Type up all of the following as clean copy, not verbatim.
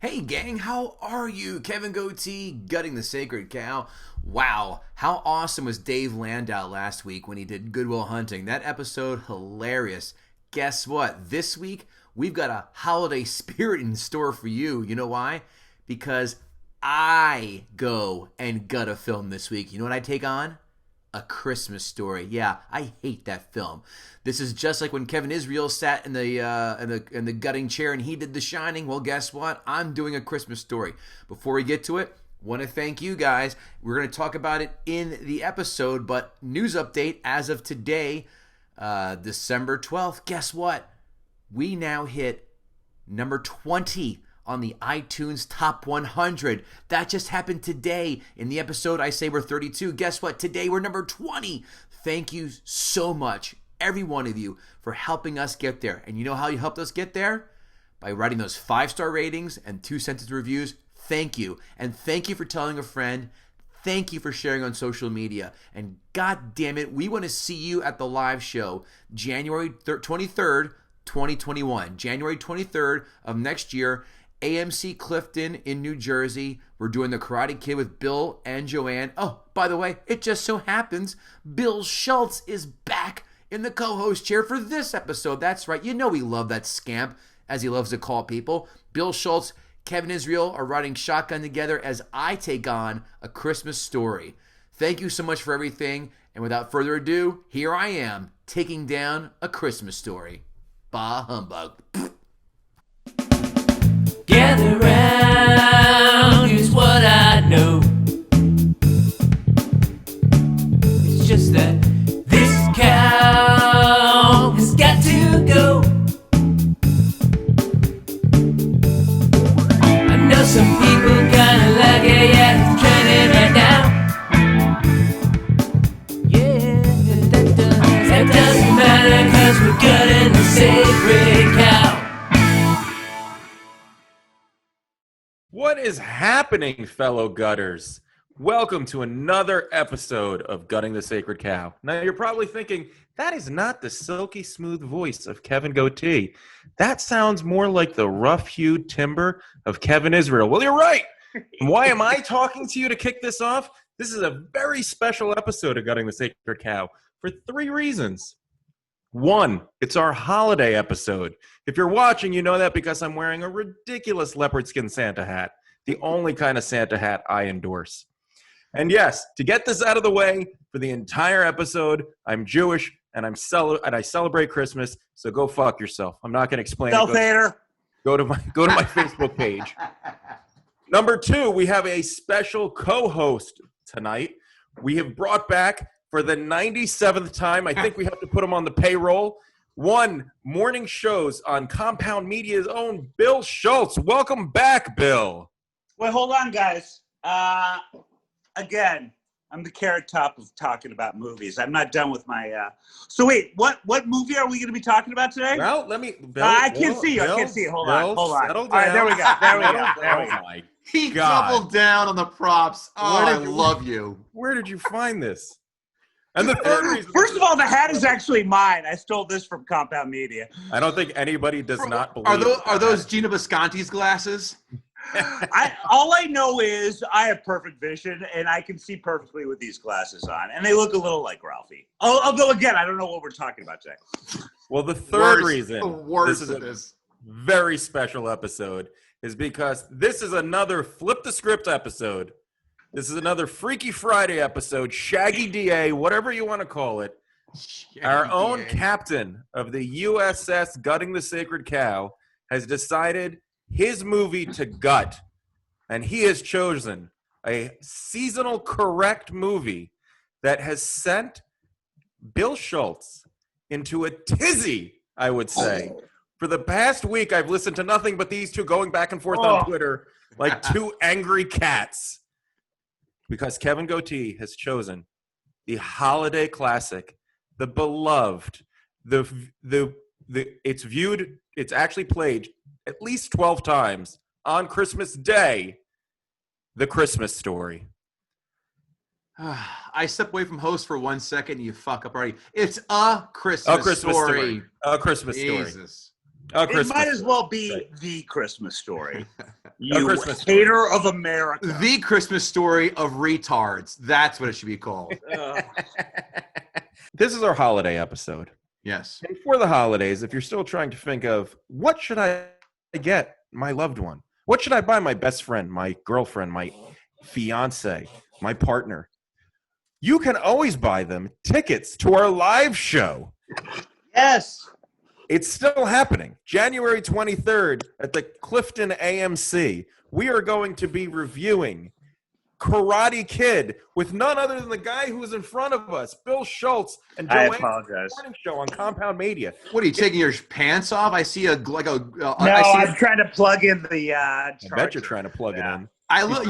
Hey gang, how are you? Kevin Gootee, gutting the sacred cow. Wow, how awesome was Dave Landau last week when he did Good Will Hunting? That episode, hilarious. Guess what? This week, we've got a holiday spirit in store for you. You know why? Because I go and gut a film this week. You know what I take on? A Christmas Story. Yeah, I hate that film. This is just like when Kevin Israel sat in the gutting chair and he did The Shining. Well, guess what? I'm doing A Christmas Story. Before we get to it, want to thank you guys. We're going to talk about it in the episode, but news update as of today, December 12th. Guess what? We now hit number 20 on the iTunes Top 100. That just happened today. In the episode, I say we're 32. Guess what? Today, we're number 20. Thank you so much, every one of you, for helping us get there. And you know how you helped us get there? By writing those 5-star ratings and 2-sentence reviews. Thank you. And thank you for telling a friend. Thank you for sharing on social media. And God damn it, we want to see you at the live show, January 23rd, 2021. January 23rd of next year. AMC Clifton in New Jersey. We're doing The Karate Kid with Bill and Joanne. Oh, by the way, it just so happens Bill Schultz is back in the co-host chair for this episode. That's right. You know we love that scamp, as he loves to call people. Bill Schultz, Kevin Israel are riding shotgun together as I take on A Christmas Story. Thank you so much for everything. And without further ado, here I am, taking down A Christmas Story. Bah humbug. Gather round, here's what I know. It's just that this cow has got to go. I know some people kinda like it, yeah, it's trending right now. Yeah, that doesn't matter, cause we're gutting the sacred cow. What is happening, fellow gutters? Welcome to another episode of Gutting the Sacred Cow. Now, you're probably thinking, that is not the silky smooth voice of Kevin Gootee. That sounds more like the rough-hewed timbre of Kevin Israel. Well, you're right. And why am I talking to you to kick this off? This is a very special episode of Gutting the Sacred Cow for 3 reasons. 1, it's our holiday episode. If you're watching, you know that because I'm wearing a ridiculous leopard skin Santa hat, the only kind of Santa hat I endorse. And yes, to get this out of the way for the entire episode, I'm Jewish and I celebrate Christmas. So go fuck yourself. I'm not going to explain. Self-hater. Go to my Facebook page. Number 2, we have a special co-host tonight. We have brought back, for the 97th time, I think we have to put him on the payroll, 1 morning shows on Compound Media's own Bill Schultz. Welcome back, Bill. Wait, hold on, guys. Again, I'm the carrot top of talking about movies. I'm not done with my... So wait, what movie are we going to be talking about today? Well, let me... Bill, I can't see you. I can't see you. Hold on. All right, there we go. There we go. He God. doubled down on the props. Oh, I love you. Where did you find this? And the third reason... First of all, the hat is actually mine. I stole this from Compound Media. I don't think anybody does not believe... Are those Gina Bisconti's glasses? All I know is I have perfect vision, and I can see perfectly with these glasses on, and they look a little like Ralphie. Although, again, I don't know what we're talking about today. Well, the third reason this is a very special episode is because this is another Flip the Script episode. This is another Freaky Friday episode, Shaggy DA, whatever you want to call it. Our own captain of the USS Gutting the Sacred Cow has decided his movie to gut, and he has chosen a seasonal correct movie that has sent Bill Schultz into a tizzy, I would say. For the past week, I've listened to nothing but these two going back and forth on Twitter like 2 angry cats. Because Kevin Gootee has chosen the holiday classic, the beloved, it's actually played at least 12 times on Christmas Day, The Christmas Story. I step away from host for 1 second and you fuck up already. It's A Christmas Story. A Christmas Story. Jesus. It might as well be the Christmas Story. You Christmas Story. hater of America. The Christmas Story of retards. That's what it should be called. This is our holiday episode. Yes. And for the holidays, if you're still trying to think of what should I get my loved one? What should I buy my best friend, my girlfriend, my fiance, my partner? You can always buy them tickets to our live show. Yes. It's still happening. January 23rd at the Clifton AMC. We are going to be reviewing Karate Kid with none other than the guy who was in front of us, Bill Schultz and I Joanne apologize. Morning Show on Compound Media. What are you taking your pants off? I see I'm trying to plug in the I bet you're trying to plug it in.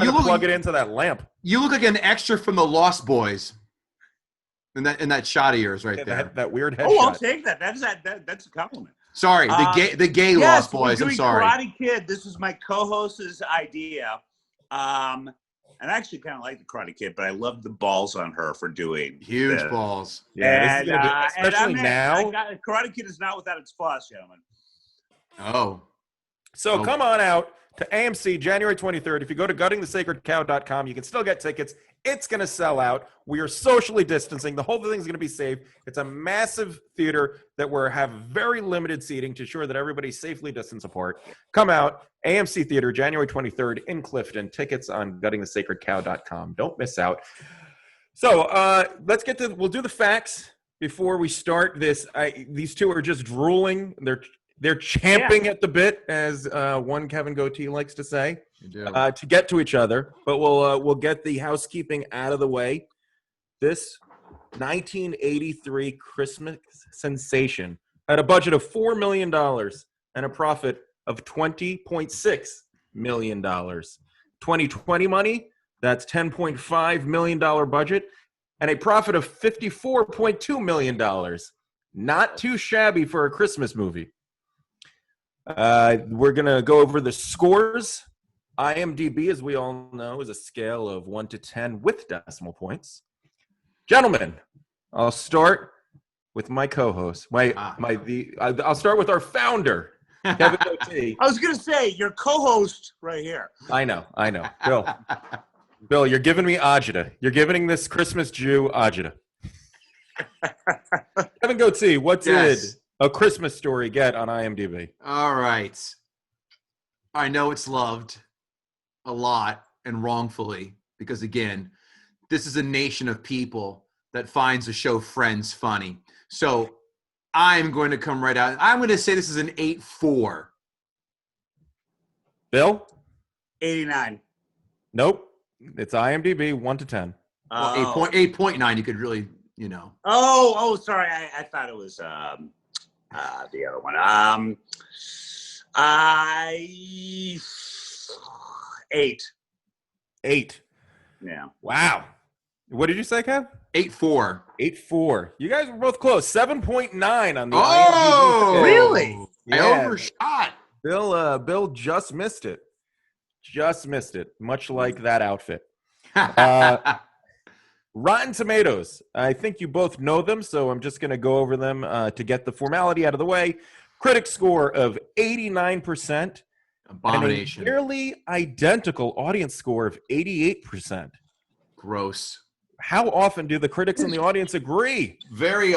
you look plug it into that lamp. You look like an extra from the Lost Boys. In that shot of yours right there. That weird headshot. Oh, I'll take that. That's a compliment. Sorry, the gay Yes, Lost we're Boys. I'm doing sorry. Karate Kid. This is my co-host's idea. And I actually kind of like the Karate Kid, but I love the balls on her for doing Huge the- balls. Yeah, this is gonna be, especially now. Karate Kid is not without its flaws, gentlemen. Oh. So come on out to AMC January 23rd. If you go to guttingthesacredcow.com, you can still get tickets. It's going to sell out. We are socially distancing. The whole thing is going to be safe. It's a massive theater that we have very limited seating to ensure that everybody's safely distanced apart. Come out, AMC Theater, January 23rd in Clifton. Tickets on guttingthesacredcow.com. Don't miss out. So we'll do the facts before we start this. These two are just drooling. They're champing at the bit, as one Kevin Gootee likes to say, to get to each other. But we'll get the housekeeping out of the way. This 1983 Christmas sensation had a budget of $4 million and a profit of $20.6 million. 2020 money, that's $10.5 million budget, and a profit of $54.2 million. Not too shabby for a Christmas movie. We're going to go over the scores. IMDb, as we all know, is a scale of 1 to 10 with decimal points. Gentlemen, I'll start with my co-host. I'll start with our founder, Kevin Gootee. I was going to say, your co-host right here. I know. Bill, you're giving me agita. You're giving this Christmas Jew agita. Kevin Gootee, what did A Christmas Story get on IMDb? All right. I know it's loved a lot and wrongfully because, again, this is a nation of people that finds the show Friends funny. So I'm going to come right out. I'm going to say this is an 8.4. Bill? 89. Nope. It's IMDb 1 to 10. Well, 8.9, you could really, Oh, sorry. I thought it was the other one. 8. 8. Yeah. Wow. What did you say, Kev? 8.4. 8.4. You guys were both close. 7.9 on the Oh, IMDb. Really? I overshot. Bill just missed it. Just missed it. Much like that outfit. Rotten Tomatoes. I think you both know them, so I'm just going to go over them to get the formality out of the way. Critic score of 89%. Abomination. And a nearly identical audience score of 88%. Gross. How often do the critics in the audience agree? Very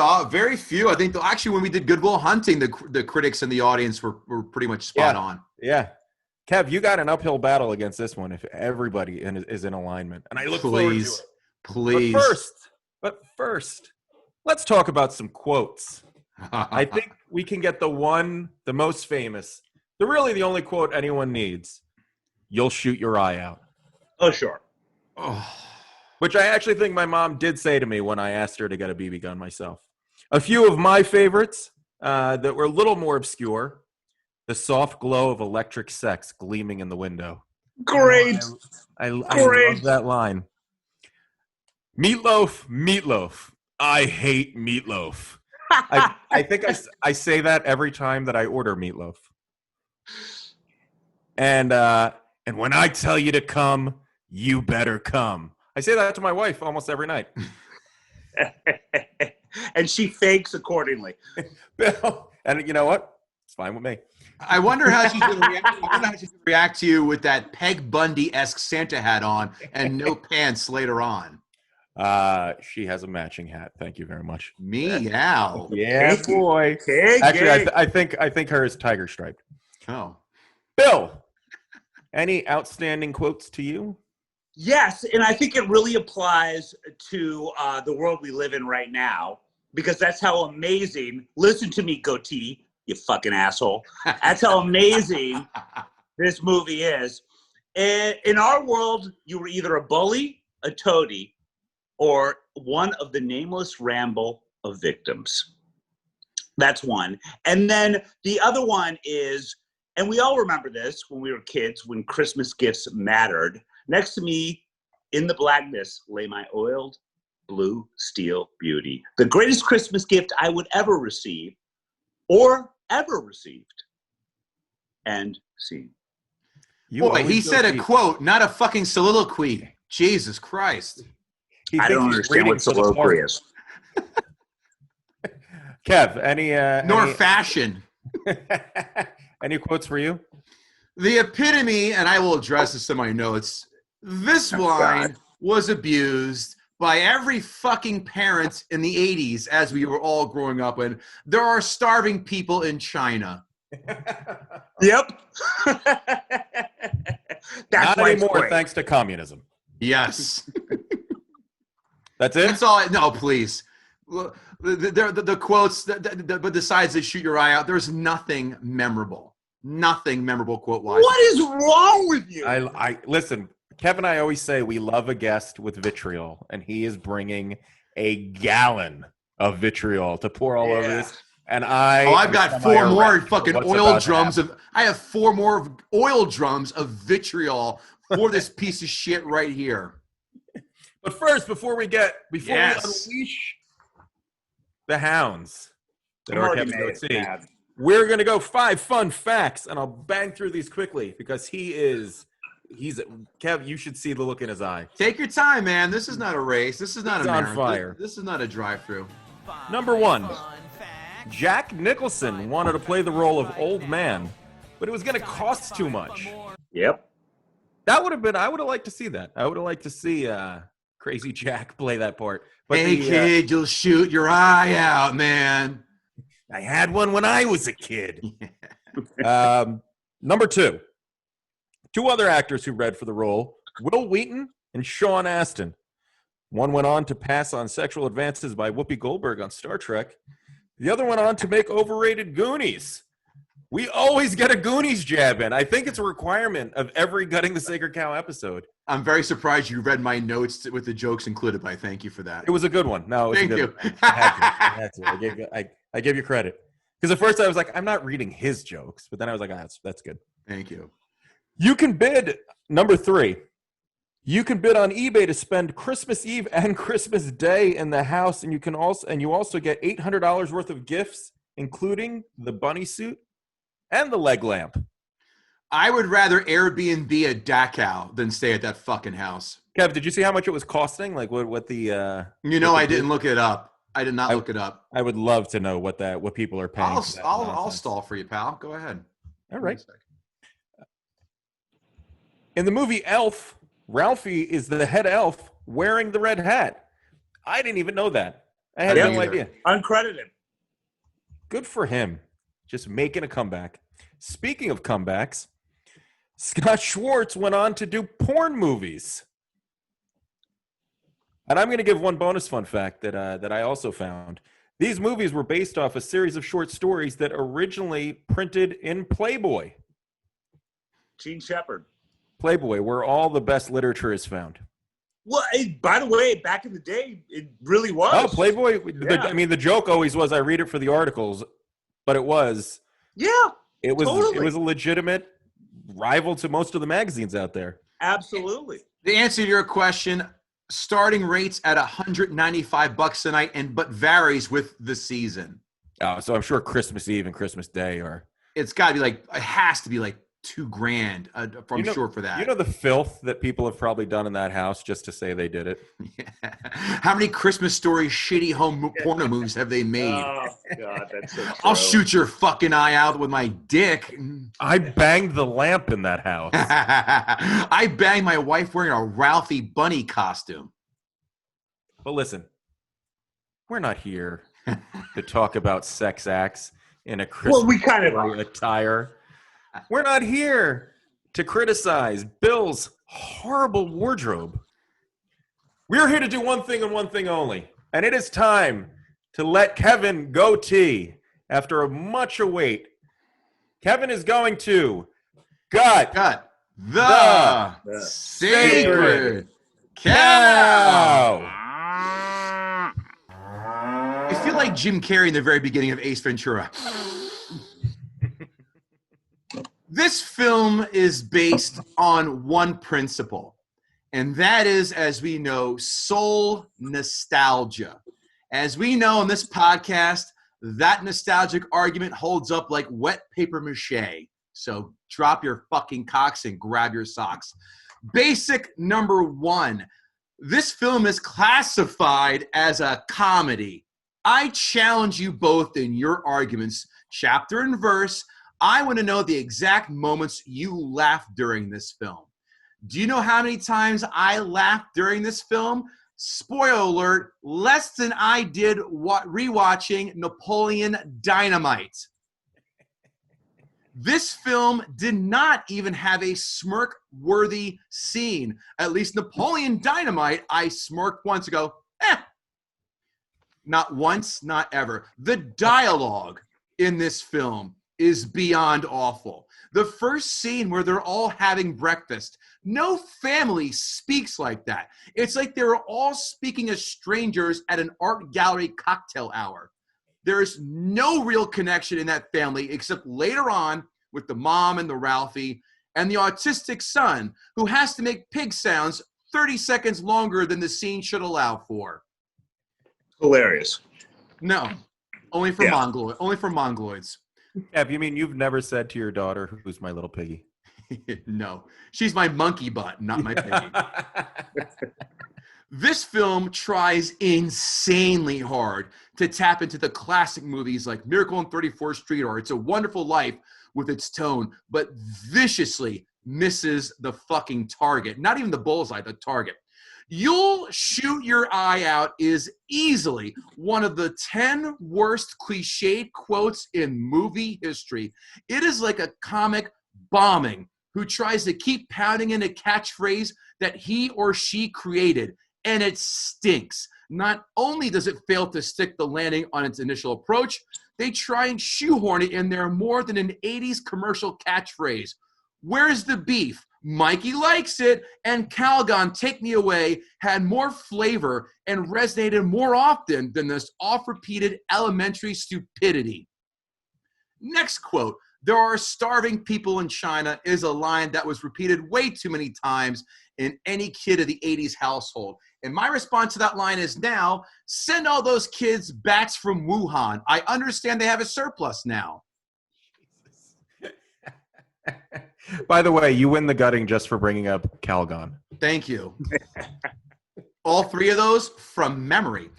few. I think actually when we did Good Will Hunting, the critics in the audience were pretty much spot on. Yeah. Kev, you got an uphill battle against this one if everybody is in alignment. And I look forward to it. Please. But first, let's talk about some quotes. I think we can get the most famous, really the only quote anyone needs. You'll shoot your eye out. Oh, sure. Oh. Which I actually think my mom did say to me when I asked her to get a BB gun myself. A few of my favorites that were a little more obscure. The soft glow of electric sex gleaming in the window. Great. I love that line. Meatloaf. I hate meatloaf. I think I say that every time that I order meatloaf. And when I tell you to come, you better come. I say that to my wife almost every night. And she fakes accordingly. Bill, and you know what? It's fine with me. I wonder how she's going to react. I wonder how she's going to react to you with that Peg Bundy-esque Santa hat on and no pants later on. She has a matching hat. Thank you very much. Meow. Yeah, boy. Actually, I think her is tiger striped. Oh. Bill, any outstanding quotes to you? Yes, and I think it really applies to the world we live in right now, because that's how amazing, listen to me, Gootee, you fucking asshole. That's how amazing this movie is. In our world, you were either a bully, a toady, or one of the nameless ramble of victims. That's one. And then the other one is, and we all remember this when we were kids, when Christmas gifts mattered. Next to me, in the blackness, lay my oiled blue steel beauty. The greatest Christmas gift I would ever receive, or ever received. And scene. Boy, he said a quote, not a fucking soliloquy. Jesus Christ. I don't understand what soliloquy is. Kev, any fashion. Any quotes for you? The epitome, and I will address this in my notes, this line was abused by every fucking parent in the 80s as we were all growing up. And there are starving people in China. Yep. Not anymore, thanks to communism. Yes. That's it? That's all. No, please. The quotes, but besides they shoot your eye out, there's nothing memorable. Nothing memorable quote-wise. What is wrong with you? I listen, Kevin and I always say we love a guest with vitriol, and he is bringing a gallon of vitriol to pour all over this. And I've got four more fucking oil drums I have 4 more oil drums of vitriol for this piece of shit right here. But first, before we unleash the hounds that are Kevin Gootee, we're going to go 5 fun facts, and I'll bang through these quickly because he's Kev, you should see the look in his eye. Take your time, man. This is not a race. This is not a marathon. On fire. This is not a drive-through. Number 1, Jack Nicholson wanted to play the role of old man, but it was going to cost too much. Yep. I would have liked to see that. I would have liked to see Crazy Jack play that part. But hey, kid, you'll shoot your eye out, man. I had one when I was a kid. Number 2, 2 other actors who read for the role, Will Wheaton and Sean Astin. One went on to pass on sexual advances by Whoopi Goldberg on Star Trek. The other went on to make overrated Goonies. We always get a Goonies jab in. I think it's a requirement of every Gutting the Sacred Cow episode. I'm very surprised you read my notes with the jokes included, but I thank you for that. It was a good one. No, thank you. I gave you credit. Because at first I was like, I'm not reading his jokes. But then I was like, that's good. Thank you. You can bid, number 3. You can bid on eBay to spend Christmas Eve and Christmas Day in the house, and you also get $800 worth of gifts, including the bunny suit and the leg lamp. I would rather Airbnb a Dachau than stay at that fucking house. Kev, did you see how much it was costing? Like what the I didn't look it up. I did not look it up. I would love to know what people are paying. I'll stall for you, pal. Go ahead. All right. In the movie Elf, Ralphie is the head elf wearing the red hat. I didn't even know that. I had no idea. Uncredited. Good for him. Just making a comeback. Speaking of comebacks, Scott Schwartz went on to do porn movies. And I'm going to give one bonus fun fact that I also found. These movies were based off a series of short stories that originally printed in Playboy. Gene Shepard. Playboy, where all the best literature is found. Well, by the way, back in the day, it really was. Oh, Playboy. Yeah. The joke always was I read it for the articles, but it was. Yeah. It was a legitimate rival to most of the magazines out there. Absolutely. The answer to your question, starting rates at $195 a night, but varies with the season. Oh, so I'm sure Christmas Eve and Christmas Day are. It has to be like $2,000, I'm sure, for that. You know the filth that people have probably done in that house just to say they did it? Yeah. How many Christmas Story shitty home porno movies have they made? Oh, God, that's so true. I'll shoot your fucking eye out with my dick. I banged the lamp in that house. I banged my wife wearing a Ralphie bunny costume. But listen, we're not here to talk about sex acts in a Christmas we kind of Story attire. We're not here to criticize Bill's horrible wardrobe. We're here to do one thing and one thing only, and it is time to let Kevin Gootee. After a much await, Kevin is going to gut the sacred cow. I feel like Jim Carrey in the very beginning of Ace Ventura. This film is based on one principle, and that is, as we know, soul nostalgia. As we know in this podcast, that nostalgic argument holds up like wet paper mache. So drop your fucking cocks and grab your socks. Basic number one, this film is classified as a comedy. I challenge you both in your arguments, chapter and verse. I want to know the exact moments you laughed during this film. Do you know how many times I laughed during this film? Spoiler alert, less than I did rewatching Napoleon Dynamite. This film did not even have a smirk-worthy scene. At least Napoleon Dynamite, I smirked once ago, Not once, not ever. The dialogue in this film is beyond awful. The first scene where they're all having breakfast, no family speaks like that. It's like they're all speaking as strangers at an art gallery cocktail hour. There's no real connection in that family except later on with the mom and the Ralphie and the autistic son who has to make pig sounds 30 seconds longer than the scene should allow for. Hilarious. No, only for mongoloids. Kev, you mean you've never said to your daughter, "Who's my little piggy"? No, she's my monkey butt, not my piggy. This film tries insanely hard to tap into the classic movies like Miracle on 34th Street or It's a Wonderful Life with its tone, but viciously misses the fucking target. Not even the bullseye, the target. You'll Shoot Your Eye Out is easily one of the 10 worst cliched quotes in movie history. It is like a comic bombing who tries to keep pounding in a catchphrase that he or she created, and it stinks. Not only does it fail to stick the landing on its initial approach, they try and shoehorn it in there more than an 80s commercial catchphrase. Where's the beef? Mikey likes it, and Calgon, Take Me Away had more flavor and resonated more often than this oft-repeated elementary stupidity. Next quote, "There are starving people in China" is a line that was repeated way too many times in any kid of the 80s household. And my response to that line is now, send all those kids bats from Wuhan. I understand they have a surplus now. By the way, you win the gutting just for bringing up Calgon. Thank you. All three of those from memory.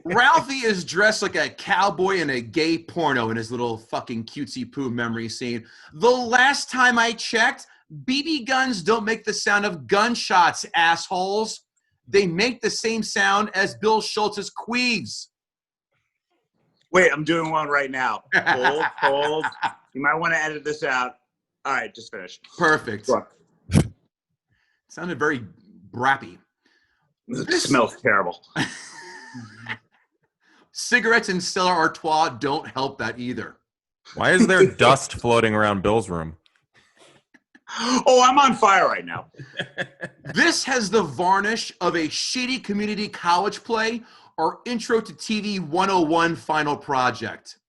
Ralphie is dressed like a cowboy in a gay porno in his little fucking cutesy poo memory scene. The last time I checked, BB guns don't make the sound of gunshots, assholes. They make the same sound as Bill Schultz's queefs. Wait, I'm doing one right now. Hold. You might want to edit this out. All right, just finish. Perfect. Sure. Sounded very brappy. It smells terrible. Cigarettes and Stella Artois don't help that either. Why is there dust floating around Bill's room? Oh, I'm on fire right now. This has the varnish of a shitty community college play or Intro to TV 101 final project.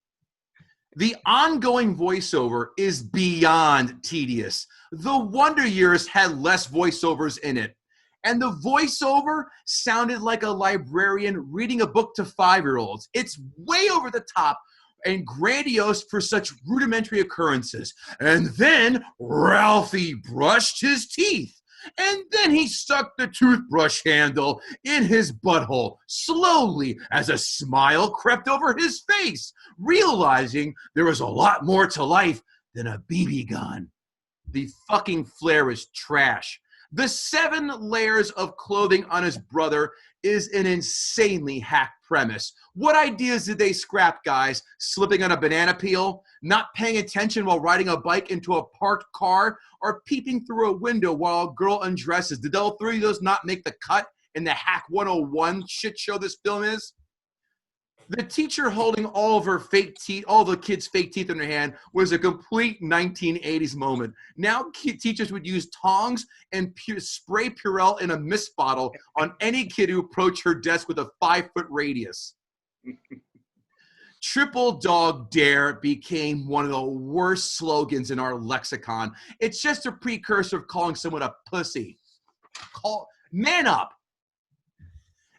The ongoing voiceover is beyond tedious. The Wonder Years had less voiceovers in it. And the voiceover sounded like a librarian reading a book to 5-year-olds. It's way over the top. and grandiose for such rudimentary occurrences. And then Ralphie brushed his teeth. And then he stuck the toothbrush handle in his butthole slowly as a smile crept over his face, realizing there was a lot more to life than a BB gun. The fucking flare is trash. The 7 layers of clothing on his brother is an insanely hacked premise. What ideas did they scrap, guys? Slipping on a banana peel? Not paying attention while riding a bike into a parked car? Or peeping through a window while a girl undresses? Did all 3 of those not make the cut in the Hack 101 shit show this film is? The teacher holding all of her fake teeth, all the kids' fake teeth in her hand, was a complete 1980s moment. Now teachers would use tongs and spray Purell in a mist bottle on any kid who approached her desk with a 5-foot radius. Triple Dog Dare became one of the worst slogans in our lexicon. It's just a precursor of calling someone a pussy. Man up.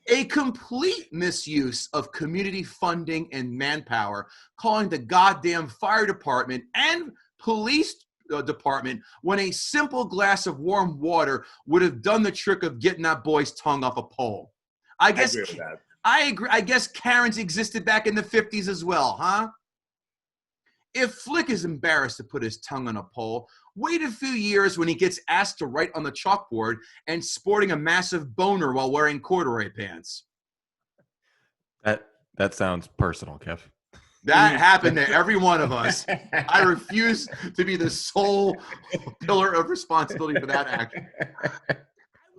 A complete misuse of community funding and manpower, calling the goddamn fire department and police department when a simple glass of warm water would have done the trick of getting that boy's tongue off a pole. I agree with that. I agree. I guess Karens existed back in the 50s as well, huh? If Flick is embarrassed to put his tongue on a pole, wait a few years when he gets asked to write on the chalkboard and sporting a massive boner while wearing corduroy pants. That sounds personal, Kev. That happened to every one of us. I refuse to be the sole pillar of responsibility for that action.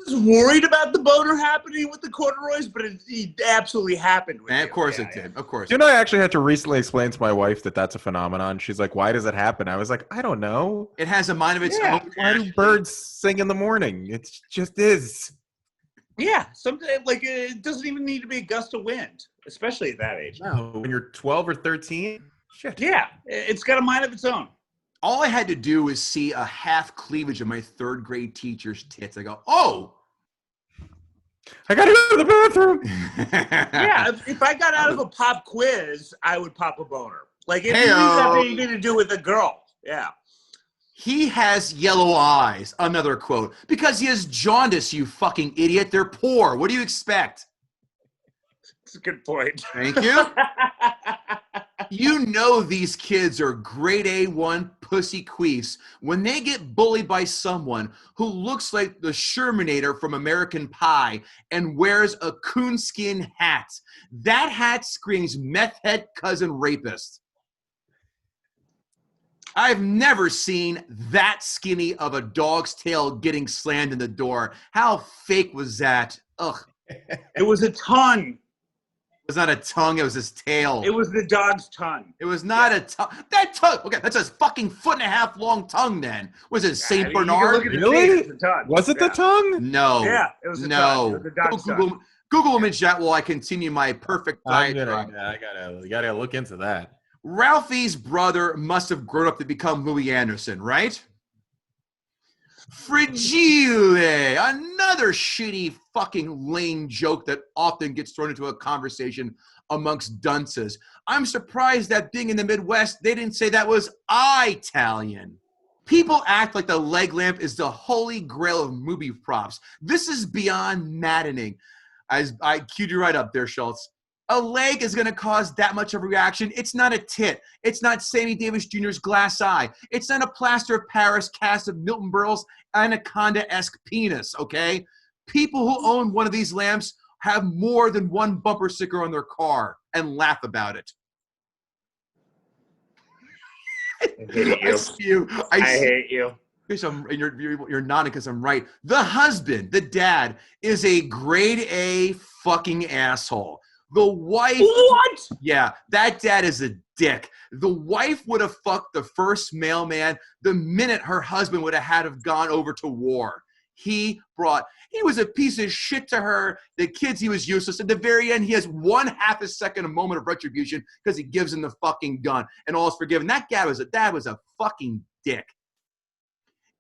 I was worried about the boner happening with the corduroys, but it absolutely happened. And of course it did. Of course. You know, I actually had to recently explain to my wife that that's a phenomenon. She's like, "Why does it happen?" I was like, "I don't know. It has a mind of its own. Why do birds sing in the morning? It just is." Yeah, something like it doesn't even need to be a gust of wind, especially at that age. No, when you're 12 or 13, shit. Yeah, it's got a mind of its own. All I had to do was see a half cleavage of my 3rd grade teacher's tits. I go, "Oh, I gotta go to the bathroom." Yeah, if I got out of a pop quiz, I would pop a boner. Like, it didn't have anything to do with a girl. Yeah. He has yellow eyes." Another quote. "Because he has jaundice, you fucking idiot. They're poor. What do you expect?" That's a good point. Thank you. You know these kids are grade A1 pussy queefs when they get bullied by someone who looks like the Shermanator from American Pie and wears a coonskin hat. That hat screams meth head cousin rapist. I've never seen that skinny of a dog's tail getting slammed in the door. How fake was that? Ugh. It was a tongue. It was not a tongue. It was his tail. It was the dog's tongue. It was not a tongue. That tongue. Okay, that's a fucking 1.5 foot long tongue then. Was it St. Bernard? Really? Was it the tongue? No. Yeah, it was the tongue. It was the dog's tongue. Google image that while I continue my perfect diatribe. I gotta look into that. Ralphie's brother must have grown up to become Louis Anderson, right? Fragile, another shitty fucking lame joke that often gets thrown into a conversation amongst dunces. I'm surprised that being in the Midwest, they didn't say that was Italian. People act like the leg lamp is the holy grail of movie props. This is beyond maddening. As I queued you right up there, Schultz. A leg is going to cause that much of a reaction. It's not a tit. It's not Sammy Davis Jr.'s glass eye. It's not a plaster of Paris cast of Milton Berle's anaconda-esque penis, okay? People who own one of these lamps have more than one bumper sticker on their car and laugh about it. I hate you. I see you. I hate you. You're nodding because I'm right. The husband, the dad, is a grade A fucking asshole. The wife. What? Yeah, that dad is a dick. The wife would have fucked the first mailman the minute her husband would have gone over to war. He was a piece of shit to her. The kids, he was useless. At the very end, he has 1/2 a second, a moment of retribution because he gives him the fucking gun and all is forgiven. That dad was a fucking dick.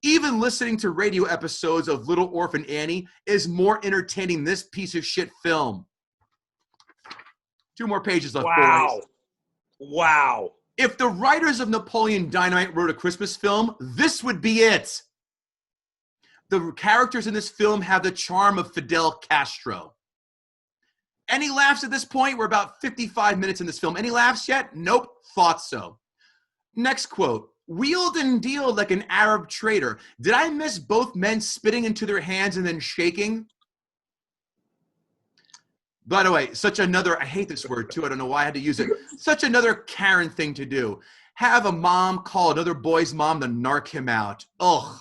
Even listening to radio episodes of Little Orphan Annie is more entertaining than this piece of shit film. 2 more pages left, wow. boys. Wow. If the writers of Napoleon Dynamite wrote a Christmas film, this would be it. The characters in this film have the charm of Fidel Castro. Any laughs at this point? We're about 55 minutes in this film. Any laughs yet? Nope. Thought so. Next quote. Wheeled and dealed like an Arab trader. Did I miss both men spitting into their hands and then shaking? By the way, such another, I hate this word too. I don't know why I had to use it. Such another Karen thing to do. Have a mom call another boy's mom to narc him out. Ugh.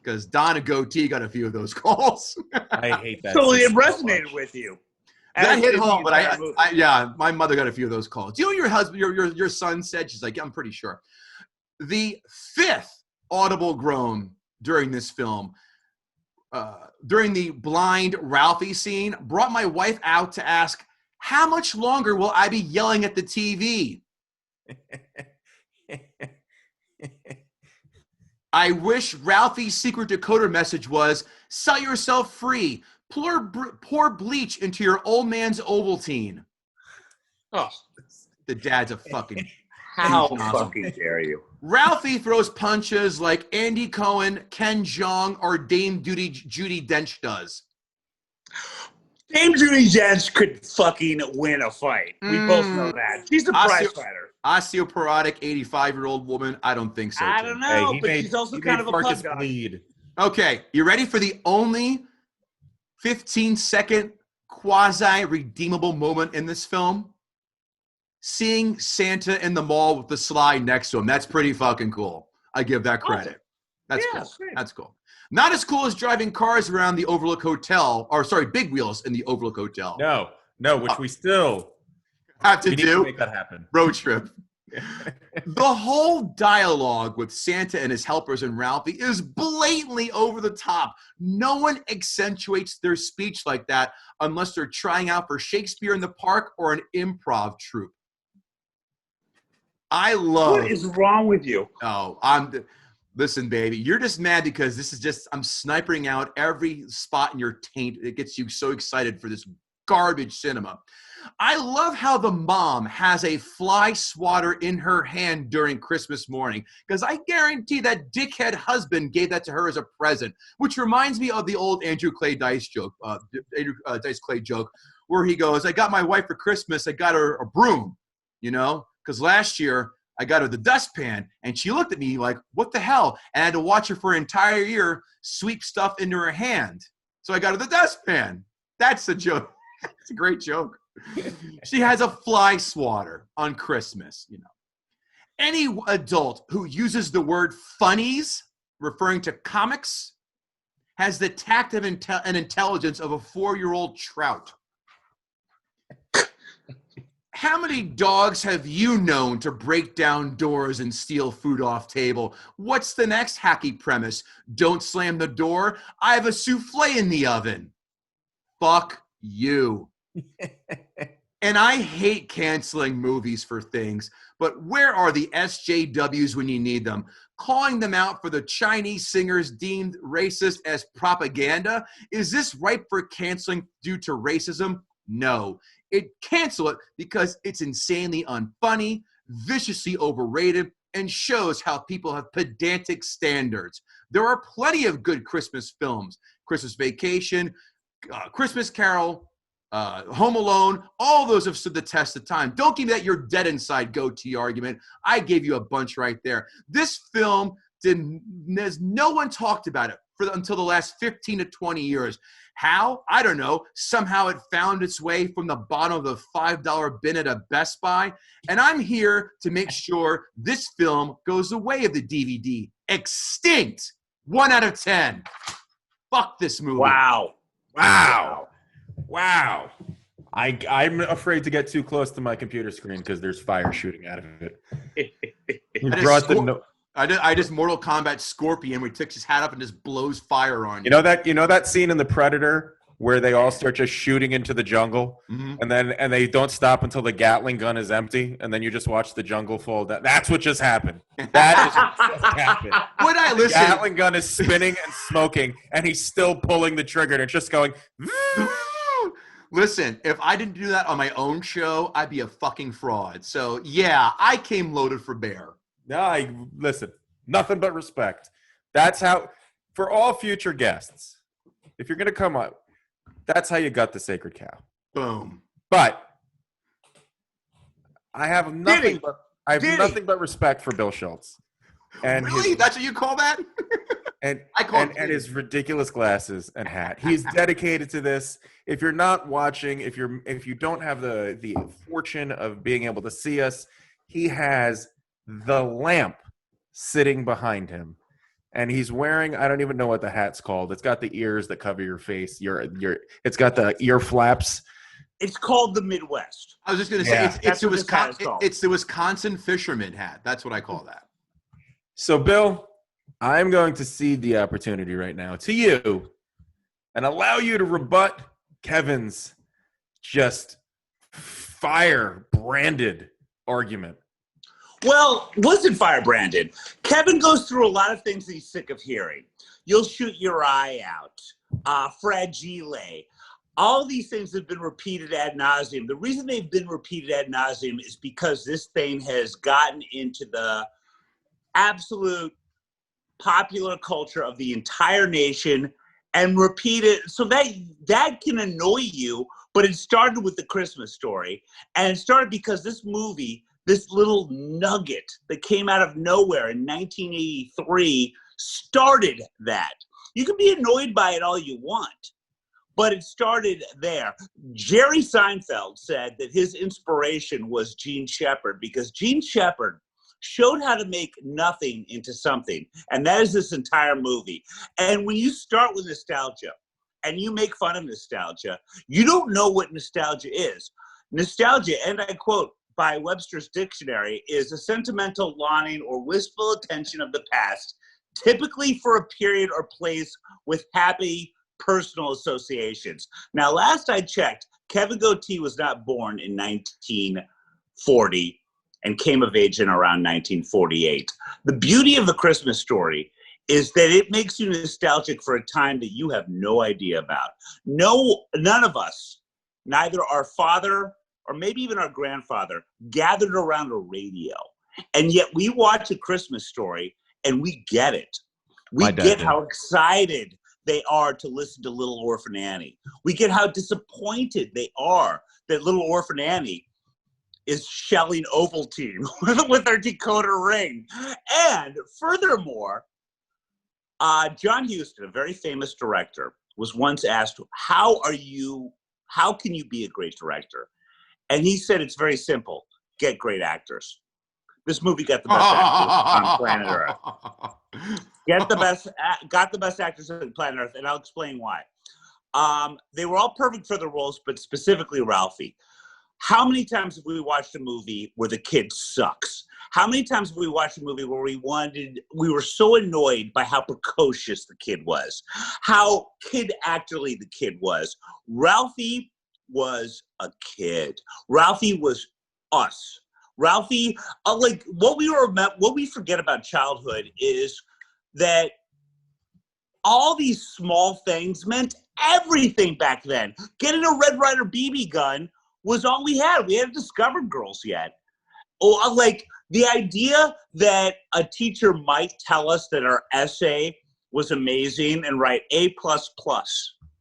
Because Donna Gootee got a few of those calls. I hate that. So it resonated with you. That hit home, but yeah, my mother got a few of those calls. Do you know your husband, your son said? She's like, yeah, I'm pretty sure. The fifth audible groan during this film, during the blind Ralphie scene, brought my wife out to ask, how much longer will I be yelling at the TV? I wish Ralphie's secret decoder message was, sell yourself free. Pour bleach into your old man's Ovaltine. Oh, the dad's a fucking... How fucking dare you? Ralphie throws punches like Andy Cohen, Ken Jeong, or Dame Judi Dench does. Dame Judi Dench could fucking win a fight. We both know that. She's a prize fighter. Osteoporotic 85-year-old woman? I don't think so. I don't know, but she's also kind of a pug dog. Okay, you ready for the only 15-second quasi-redeemable moment in this film? Seeing Santa in the mall with the slide next to him. That's pretty fucking cool. I give that credit. That's cool. Great. That's cool. Not as cool as driving cars around the Overlook Hotel, or sorry, Big Wheels in the Overlook Hotel. No, which we still have to do. To make that happen. Road trip. The whole dialogue with Santa and his helpers and Ralphie is blatantly over the top. No one accentuates their speech like that unless they're trying out for Shakespeare in the Park or an improv troupe. I love... What is wrong with you? Oh, listen, baby, you're just mad because this is just, I'm snipering out every spot in your taint that gets you so excited for this garbage cinema. I love how the mom has a fly swatter in her hand during Christmas morning, because I guarantee that dickhead husband gave that to her as a present, which reminds me of the old Andrew Clay Dice joke, Dice Clay joke, where he goes, I got my wife for Christmas, I got her a broom, because last year I got her the dustpan, and she looked at me like, what the hell? And I had to watch her for an entire year sweep stuff into her hand. So I got her the dustpan. That's a joke. It's a great joke. She has a fly swatter on Christmas, Any adult who uses the word funnies, referring to comics, has the tact and intelligence of a 4-year-old trout. How many dogs have you known to break down doors and steal food off table? What's the next hacky premise? Don't slam the door. I have a souffle in the oven. Fuck you. And I hate canceling movies for things, but where are the SJWs when you need them? Calling them out for the Chinese singers deemed racist as propaganda? Is this ripe for canceling due to racism? No. Cancel it because it's insanely unfunny, viciously overrated, and shows how people have pedantic standards. There are plenty of good Christmas films. Christmas Vacation, Christmas Carol, Home Alone, all those have stood the test of time. Don't give me that you're dead inside Gootee argument. I gave you a bunch right there. This film, no one talked about it until the last 15 to 20 years. How? I don't know. Somehow it found its way from the bottom of the $5 bin at a Best Buy. And I'm here to make sure this film goes the way of the DVD. Extinct. 1 out of 10. Fuck this movie. Wow. I'm afraid to get too close to my computer screen because there's fire shooting out of it. I just Mortal Kombat Scorpion where he takes his hat up and just blows fire on you. You know that scene in The Predator where they all start just shooting into the jungle, and they don't stop until the Gatling gun is empty, and then you just watch the jungle fall down. That's what just happened. That is what just happened. The Gatling gun is spinning and smoking, and he's still pulling the trigger, and it's just going. Listen, if I didn't do that on my own show, I'd be a fucking fraud. So yeah, I came loaded for bear. No, listen, nothing but respect. That's how, for all future guests, if you're going to come up, that's how you got the sacred cow. Boom. But I have nothing but respect for Bill Schultz. And really? That's what you call that? And I call it his ridiculous glasses and hat. He's dedicated to this. If you're not watching, if you don't have the fortune of being able to see us, he has the lamp sitting behind him. And he's wearing, I don't even know what the hat's called. It's got the ears that cover your face. It's got the ear flaps. It's called the Midwest. I was just going to say, Yeah. it's the Wisconsin fisherman hat. That's what I call that. So, Bill, I'm going to cede the opportunity right now to you and allow you to rebut Kevin's just fire-branded argument. Well, wasn't firebranded. Kevin goes through a lot of things that he's sick of hearing. You'll shoot your eye out. Fragile. All these things have been repeated ad nauseum. The reason they've been repeated ad nauseum is because this thing has gotten into the absolute popular culture of the entire nation and repeated. So that can annoy you, but it started with the Christmas Story. And it started because this movie, this little nugget that came out of nowhere in 1983 started that. You can be annoyed by it all you want, but it started there. Jerry Seinfeld said that his inspiration was Gene Shepard because Gene Shepard showed how to make nothing into something, and that is this entire movie. And when you start with nostalgia and you make fun of nostalgia, you don't know what nostalgia is. Nostalgia, and I quote, by Webster's Dictionary, is a sentimental longing or wistful attention of the past, typically for a period or place with happy personal associations. Now, last I checked, Kevin Gootee was not born in 1940 and came of age in around 1948. The beauty of the Christmas Story is that it makes you nostalgic for a time that you have no idea about. None of us, neither our father or maybe even our grandfather, gathered around a radio. And yet we watch A Christmas Story and we get it. We get how excited they are to listen to Little Orphan Annie. We get how disappointed they are that Little Orphan Annie is shelling Ovaltine with her decoder ring. And furthermore, John Huston, a very famous director, was once asked, how can you be a great director? And he said, it's very simple. Get great actors. This movie got the best actors on planet Earth. Got the best actors on planet Earth, and I'll explain why. They were all perfect for the roles, but specifically Ralphie. How many times have we watched a movie where the kid sucks? How many times have we watched a movie where we were so annoyed by how precocious the kid was, how kid-actorly the kid was? Ralphie was a kid. Ralphie was us. Ralphie, what we forget about childhood is that all these small things meant everything back then. Getting a Red Ryder BB gun was all we had. We hadn't discovered girls yet. The idea that a teacher might tell us that our essay was amazing and write A++,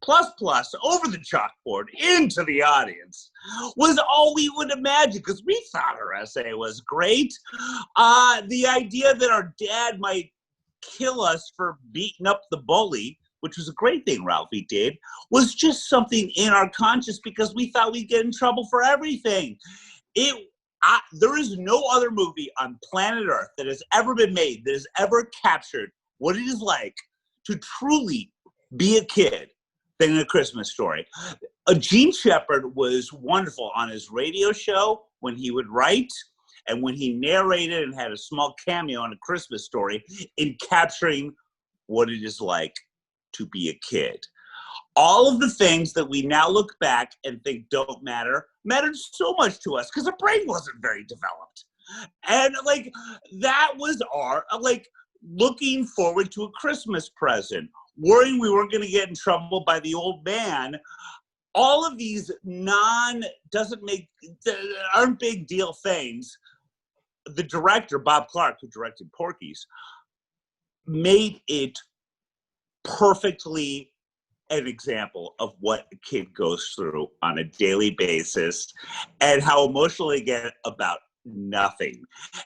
over the chalkboard into the audience was all we would imagine because we thought our essay was great. The idea that our dad might kill us for beating up the bully, which was a great thing Ralphie did, was just something in our conscience because we thought we'd get in trouble for everything. There is no other movie on planet Earth that has ever been made that has ever captured what it is like to truly be a kid than A Christmas Story. Gene Shepard was wonderful on his radio show when he would write and when he narrated and had a small cameo on A Christmas Story in capturing what it is like to be a kid. All of the things that we now look back and think don't matter mattered so much to us because our brain wasn't very developed. And that was our looking forward to a Christmas present, worrying we weren't going to get in trouble by the old man. all of these aren't big deal things. The director, Bob Clark, who directed Porky's, made it perfectly an example of what a kid goes through on a daily basis and how emotional they get about nothing.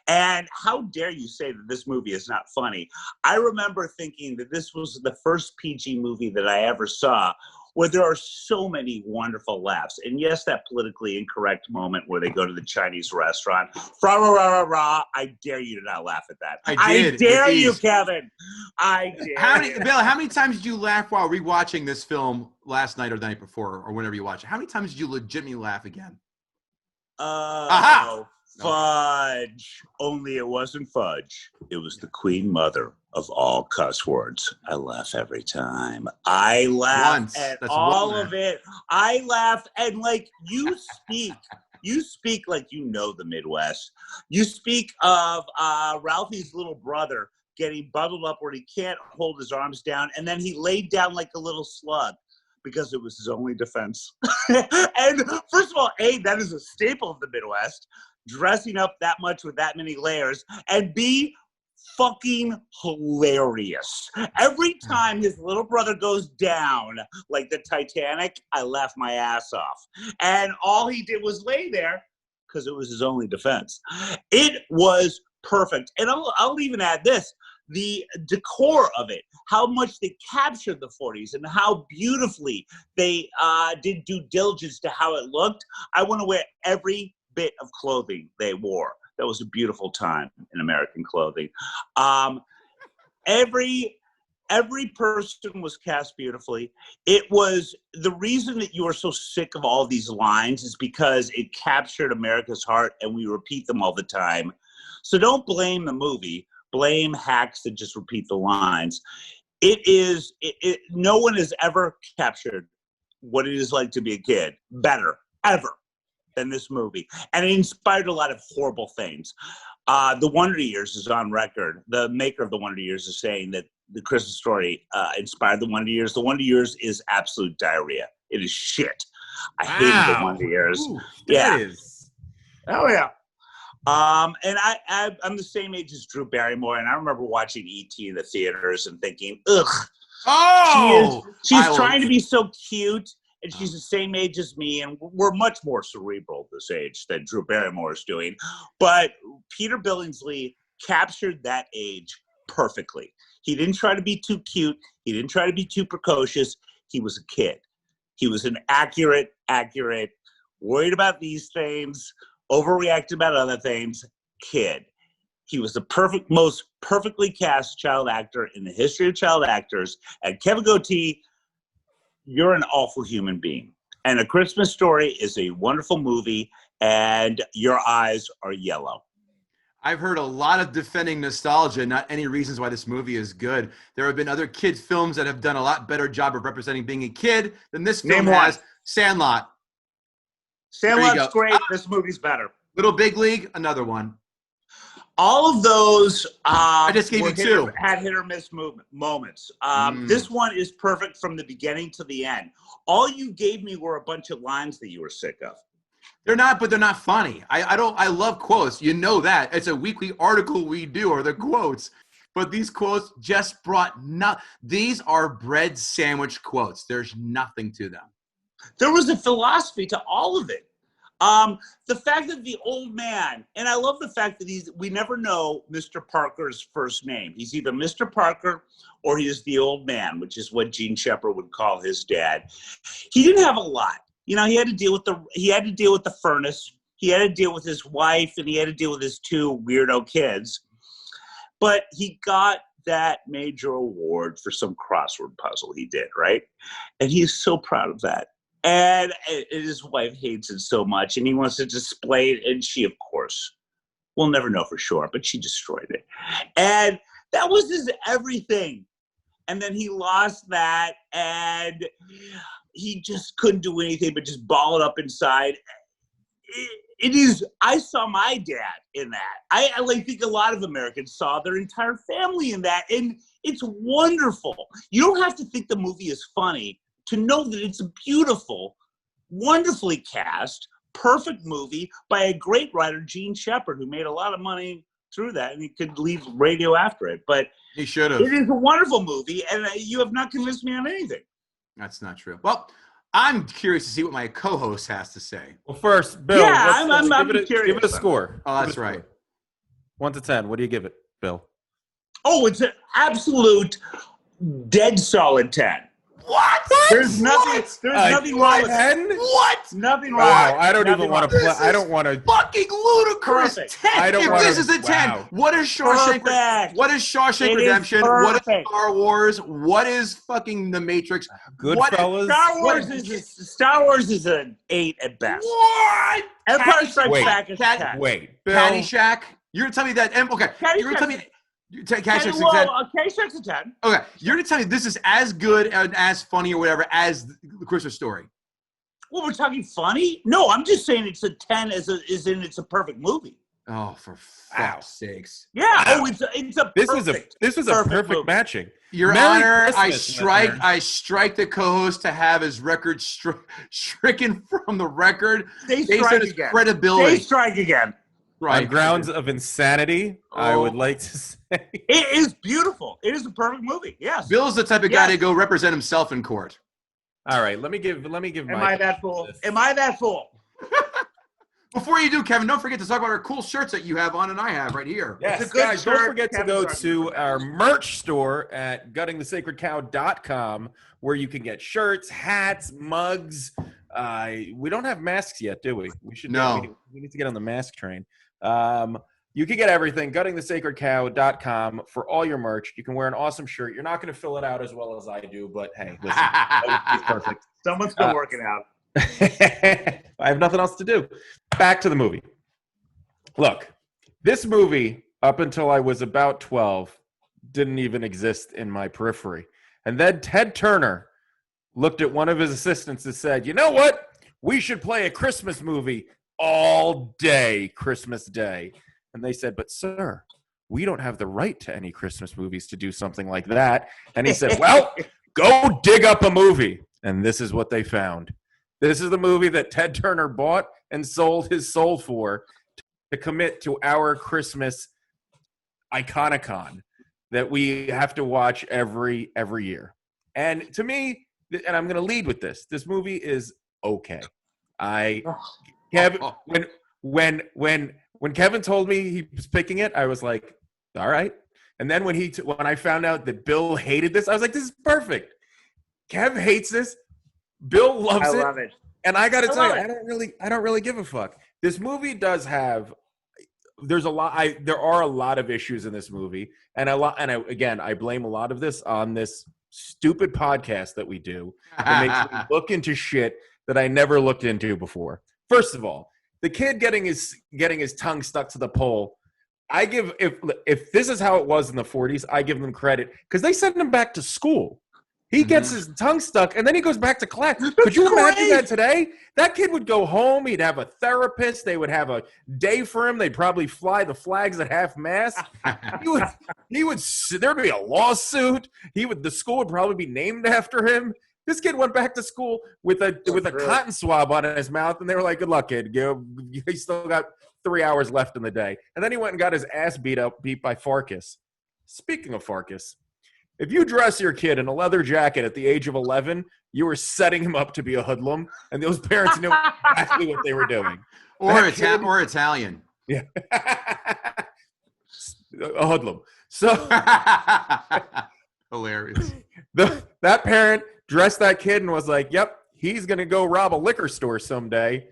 And how dare you say that this movie is not funny? I remember thinking that this was the first PG movie that I ever saw where there are so many wonderful laughs. And yes, that politically incorrect moment where they go to the Chinese restaurant. Fra ra ra ra ra. I dare you to not laugh at that. I dare you, Kevin. I dare you. Bill, how many times did you laugh while rewatching this film last night or the night before or whenever you watch it? How many times did you legitimately laugh again? Oh, fudge. Only it wasn't fudge. It was the queen mother of all cuss words. I laugh every time. I laugh at all of it. I laugh and like you speak like you know the Midwest. You speak of Ralphie's little brother getting bundled up where he can't hold his arms down, and then he laid down like a little slug because it was his only defense. And first of all, A, that is a staple of the Midwest, dressing up that much with that many layers, and B, fucking hilarious. Every time his little brother goes down like the Titanic, I laugh my ass off. And all he did was lay there because it was his only defense. It was perfect. And I'll even add this. The decor of it, how much they captured the 40s and how beautifully they did due diligence to how it looked. I want to wear every bit of clothing they wore. That was a beautiful time in American clothing. Every person was cast beautifully. It was the reason that you are so sick of all these lines is because it captured America's heart and we repeat them all the time. So don't blame the movie. Blame hacks that just repeat the lines. No one has ever captured what it is like to be a kid better, ever, than this movie. And it inspired a lot of horrible things. The Wonder Years is on record. The maker of The Wonder Years is saying that the Christmas Story inspired The Wonder Years. The Wonder Years is absolute diarrhea. It is shit. I hate The Wonder Years. Ooh, yeah. is. Oh, yeah. And I'm the same age as Drew Barrymore, and I remember watching E.T. in the theaters and thinking, ugh. Oh! She's trying to be so cute, and she's the same age as me, and we're much more cerebral this age than Drew Barrymore is doing. But Peter Billingsley captured that age perfectly. He didn't try to be too cute. He didn't try to be too precocious. He was a kid. He was an accurate, worried about these things, overreacted about other things, kid. He was the most perfectly cast child actor in the history of child actors. And Kevin Gootee, you're an awful human being. And A Christmas Story is a wonderful movie, and your eyes are yellow. I've heard a lot of defending nostalgia, not any reasons why this movie is good. There have been other kids' films that have done a lot better job of representing being a kid than this film has. Sandlot. Sandlot's great. This movie's better. Little Big League, another one. All of those I just gave you two. Had hit or miss moments. This one is perfect from the beginning to the end. All you gave me were a bunch of lines that you were sick of. They're not, but they're not funny. I love quotes. You know that. It's a weekly article we do, or the quotes. But these quotes just these are bread sandwich quotes. There's nothing to them. There was a philosophy to all of it. The fact that the old man, and I love the fact that we never know Mr. Parker's first name. He's either Mr. Parker or he is the old man, which is what Gene Shepard would call his dad. He didn't have a lot. You know, he had to deal with the furnace. He had to deal with his wife, and he had to deal with his two weirdo kids. But he got that major award for some crossword puzzle he did, right? And he's so proud of that. And his wife hates it so much, and he wants to display it. And she, of course, we'll never know for sure, but she destroyed it. And that was his everything. And then he lost that, and he just couldn't do anything but just ball it up inside. I saw my dad in that. I think a lot of Americans saw their entire family in that. And it's wonderful. You don't have to think the movie is funny to know that it's beautiful wonderfully cast, perfect movie by a great writer, Gene Shepard, who made a lot of money through that, and he could leave radio after it. But He should it have. is a wonderful movie, and you have not convinced me on anything. That's not true. Well, I'm curious to see what my co-host has to say. Well, first, Bill, Yeah, give it curious. a score. Oh, that's Give it a right. score. 1 to 10. What do you give it, Bill? Oh, it's an absolute dead solid 10. What? There's nothing. There's nothing wrong with it. 10? What? Nothing wrong. Wow, I don't Nothing even want to wrong. play. This I is don't want to. Fucking ludicrous. Perfect. 10. I don't if wanna- this is a 10, wow. what is Shawshank? Perfect. What is Shawshank It is Redemption? What is perfect. Star Wars? What is fucking The Matrix? Goodfellas. Star Wars is an 8 at best. What? Empire Strikes Wait. Back is 10. Wait, Bill. Caddyshack? You're gonna tell me that? Okay. You're gonna tell me. Caddyshack's a 10. Caddyshack's a 10. Okay. You're gonna tell me this is as good and as funny or whatever as the Christmas Story. Well, we're talking funny? No, I'm just saying it's a 10 it's a perfect movie. Oh, for Wow. fuck's sakes! Yeah. Wow. Oh, it's a This perfect. was a perfect movie. matching. Your Merry Honor, Christmas, listener. I strike the co-host to have his record stricken from the record They based on strike his again. credibility. They strike again. On grounds of insanity, I Oh. would like to say. It is beautiful. It is a perfect movie. Yes. Bill's the type of guy Yes. to go represent himself in court. All right, let me give Am my. I that fool? Am I that fool? Before you do, Kevin, don't forget to talk about our cool shirts that you have on and I have right here. Yes, It's a good guys, don't shirt. forget to Kevin's go talking to about our merch store at guttingthesacredcow.com where you can get shirts, hats, mugs. We don't have masks yet, do we? We should. No. We need to get on the mask train. You can get everything, guttingthesacredcow.com for all your merch. You can wear an awesome shirt. You're not going to fill it out as well as I do, but hey, listen, it's perfect. Someone's still working out. I have nothing else to do. Back to the movie. Look, this movie, up until I was about 12, didn't even exist in my periphery. And then Ted Turner looked at one of his assistants and said, you know what? We should play a Christmas movie all day, Christmas Day. And they said, but sir, we don't have the right to any Christmas movies to do something like that. And he said, well, go dig up a movie. And this is what they found. This is the movie that Ted Turner bought and sold his soul for to commit to our Christmas iconicon that we have to watch every year. And to me, and I'm going to lead with this, this movie is okay. Kevin, when Kevin told me he was picking it, I was like, all right. And then when I found out that Bill hated this, I was like, this is perfect. Kev hates this. Bill loves it. I love it. And I got to tell you, love I don't really give a fuck. This movie does have. There are a lot of issues in this movie, and I blame a lot of this on this stupid podcast that we do. It makes me look into shit that I never looked into before. First of all, the kid getting his tongue stuck to the pole. I give if this is how it was in the 40s, I give them credit because they send him back to school. He gets his tongue stuck, and then he goes back to class. Could you imagine that today? That kid would go home. He'd have a therapist. They would have a day for him. They'd probably fly the flags at half-mast. There'd be a lawsuit. The school would probably be named after him. This kid went back to school with a cotton swab on his mouth, and they were like, good luck, kid. You still got 3 hours left in the day. And then he went and got his ass beat by Farkas. Speaking of Farkas, if you dress your kid in a leather jacket at the age of 11, you were setting him up to be a hoodlum, and those parents knew exactly what they were doing. Or Italian. Yeah. A hoodlum. So hilarious. That parent dressed that kid and was like, yep, he's going to go rob a liquor store someday.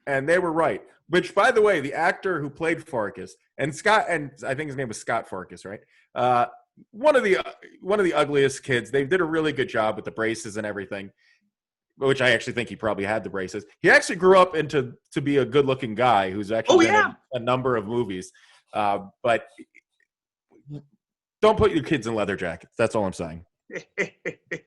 And they were right. Which, by the way, the actor who played Farkas, and I think his name was Scott Farkas, right? One of the ugliest kids. They did a really good job with the braces and everything, which I actually think he probably had the braces. He actually grew up to be a good-looking guy who's actually been in a number of movies. But don't put your kids in leather jackets. That's all I'm saying.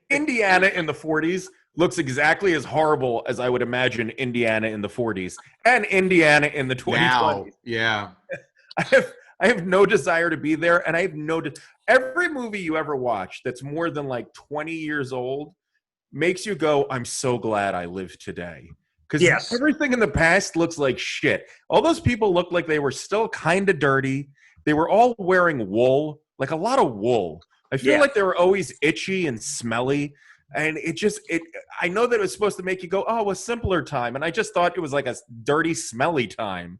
Indiana in the 40s looks exactly as horrible as I would imagine Indiana in the 40s and Indiana in the 2020s. Now, yeah. I have no desire to be there, and I have every movie you ever watch that's more than like 20 years old makes you go, I'm so glad I lived today. Because Yes. everything in the past looks like shit. All those people looked like they were still kind of dirty. They were all wearing wool, like a lot of wool. I feel Yeah. like they were always itchy and smelly. And I know that it was supposed to make you go, oh, a simpler time. And I just thought it was like a dirty, smelly time.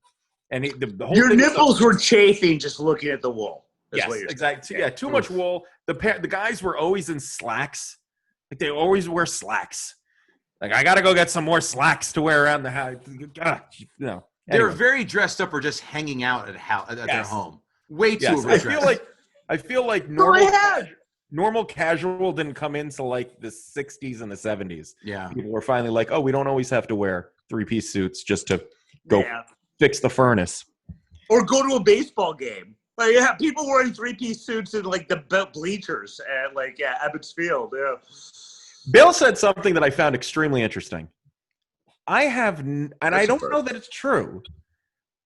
And the whole Your thing nipples were chafing just looking at the wool. yes, exactly. Yeah, too much wool. The guys were always in slacks. Like they always wear slacks. Like I got to go get some more slacks to wear around the house. They were very dressed up or just hanging out at their home. Way too overdressed. I feel like normal casual didn't come into like the 60s and the 70s. Yeah. People were finally like, oh, we don't always have to wear 3-piece suits just to go fix the furnace. Or go to a baseball game. Like, yeah, people wearing 3-piece suits in like the bleachers at like Ebbets Field. Yeah. Bill said something that I found extremely interesting. I don't know that it's true.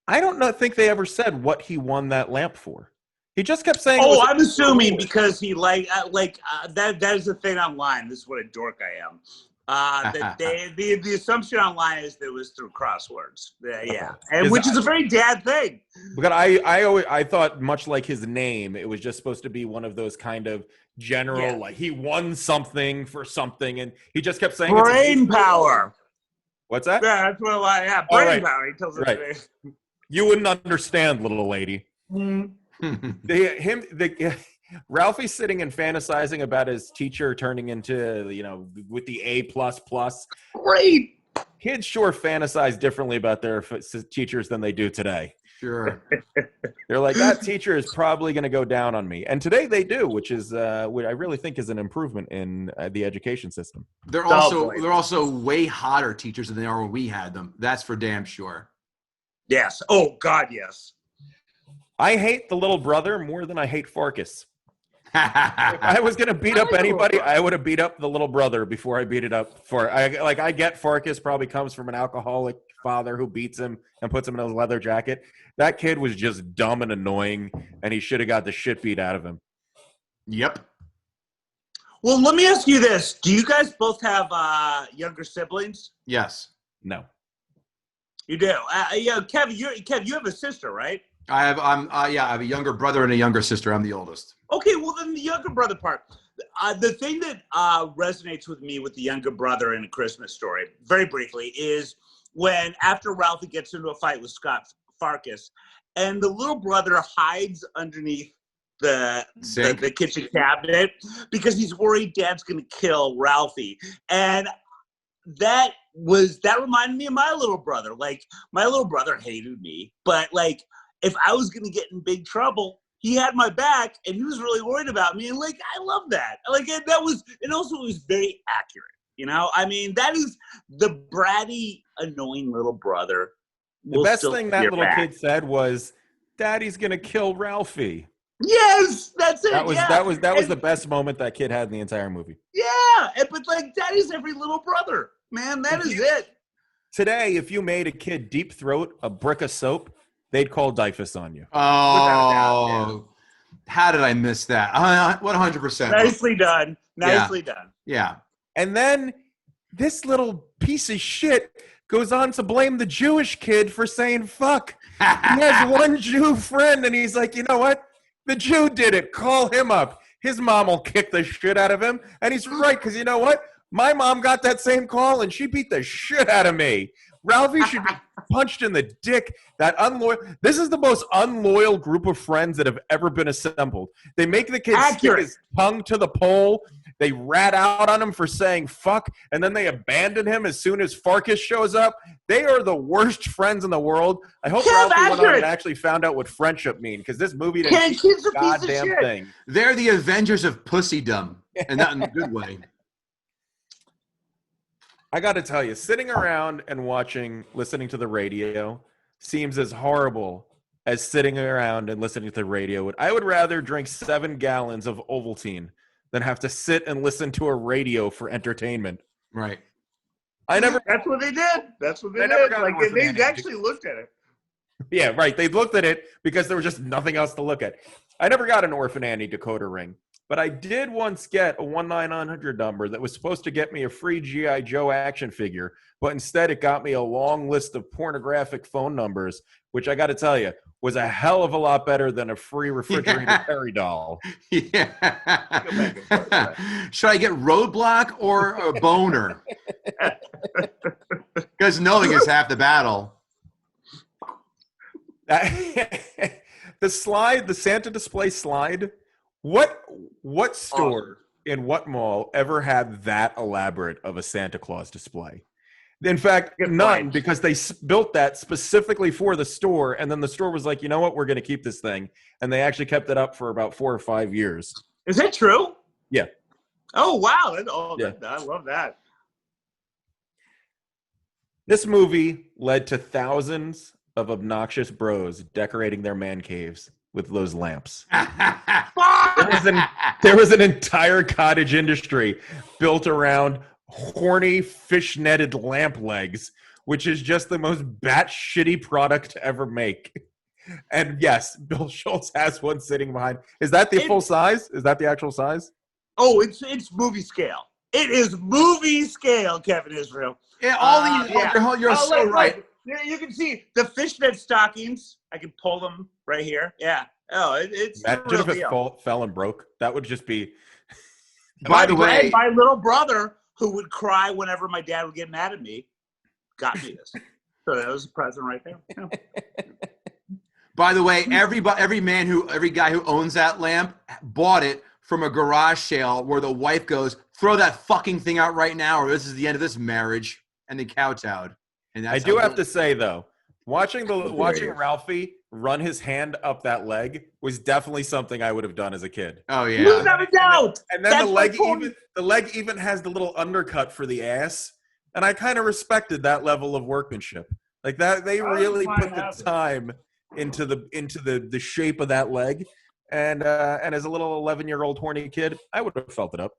I don't think they ever said what he won that lamp for. He just kept saying. Oh, I'm assuming because he that is the thing online. This is what a dork I am. The assumption online is that it was through crosswords. Yeah, and which is a very dad thing. But I thought much like his name, it was just supposed to be one of those kind of general like he won something for something, and he just kept saying brain power. What's that? Yeah, that's what brain power. He tells us. You wouldn't understand, little lady. Ralphie's sitting and fantasizing about his teacher turning into, with the A++. Great. Kids sure fantasize differently about their teachers than they do today. Sure. They're like, that teacher is probably going to go down on me. And today they do, which is what I really think is an improvement in the education system. They're also way hotter teachers than they are when we had them. That's for damn sure. Yes. Oh, God, yes. I hate the little brother more than I hate Farkas. If I was going to beat up anybody, I would have beat up the little brother before I beat it up for. I get Farkas probably comes from an alcoholic father who beats him and puts him in a leather jacket. That kid was just dumb and annoying, and he should have got the shit beat out of him. Yep. Well, let me ask you this: do you guys both have younger siblings? Yes. No. You do. Kev, you have a sister, right? I have a younger brother and a younger sister. I'm the oldest. Okay, well then the younger brother part. The thing that resonates with me with the younger brother in A Christmas Story, very briefly, is when after Ralphie gets into a fight with Scott Farkas, and the little brother hides underneath the kitchen cabinet because he's worried Dad's going to kill Ralphie, and that reminded me of my little brother. Like my little brother hated me, but like if I was going to get in big trouble, he had my back and he was really worried about me. And like, I love that. Like and also it was very accurate. I mean, that is the bratty, annoying little brother. The best thing that little kid said was, "Daddy's going to kill Ralphie." Yes, that's it. That was the best moment that kid had in the entire movie. Yeah, but like that is every little brother, man. That is it. Today, if you made a kid deep throat a brick of soap, they'd call Dyfus on you. Oh, how did I miss that? 100%. Nicely done. Nicely done. Yeah. And then this little piece of shit goes on to blame the Jewish kid for saying fuck. He has one Jew friend, and he's like, you know what? The Jew did it. Call him up. His mom will kick the shit out of him. And he's right, because you know what? My mom got that same call, and she beat the shit out of me. Ralphie should be punched in the dick. This is the most unloyal group of friends that have ever been assembled. They make the kid stick his tongue to the pole. They rat out on him for saying fuck, and then they abandon him as soon as Farkas shows up. They are the worst friends in the world. I hope Ralphie went on and actually found out what friendship means, because this movie didn't teach a goddamn thing. They're the Avengers of pussydom, and not in a good way. I got to tell you, sitting around and listening to the radio seems as horrible as sitting around and listening to the radio. I would rather drink 7 gallons of Ovaltine than have to sit and listen to a radio for entertainment. Right. That's what they did. That's what they did. Like they actually looked at it. Yeah, right. They looked at it because there was just nothing else to look at. I never got an Orphan Annie decoder ring. But I did once get a 1-900 number that was supposed to get me a free G.I. Joe action figure, but instead it got me a long list of pornographic phone numbers, which I got to tell you was a hell of a lot better than a free refrigerator Perry doll. Yeah. Should I get Roadblock or a Boner? Because knowing is half the battle. The Santa display slide. What store in what mall ever had that elaborate of a Santa Claus display? In fact, none, because they built that specifically for the store, and then the store was like, you know what, we're going to keep this thing, and they actually kept it up for about 4 or 5 years. Is that true? Yeah. Oh wow! I love that. This movie led to thousands of obnoxious bros decorating their man caves with those lamps. There was an entire cottage industry built around horny fish-netted lamp legs, which is just the most bat-shitty product to ever make. And yes, Bill Schultz has one sitting behind. Is that the full size? Is that the actual size? Oh, it's movie scale. It is movie scale, Kevin Israel. Yeah, all these. Yeah. You're so right. You can see the fishnet stockings. I can pull them right here. Yeah. Oh, it's. Imagine if it fell and broke. That would just be. By the way, my little brother, who would cry whenever my dad would get mad at me, got me this. So that was a present right there. Yeah. By the way, every guy who owns that lamp bought it from a garage sale where the wife goes, "Throw that fucking thing out right now, or this is the end of this marriage," and they kowtowed. And I do have to say though, watching Ralphie run his hand up that leg was definitely something I would have done as a kid. Oh yeah, without a doubt. And then the leg even has the little undercut for the ass, and I kind of respected that level of workmanship. Like that, they really put the time into the shape of that leg. And as a little 11-year-old horny kid, I would have felt it up.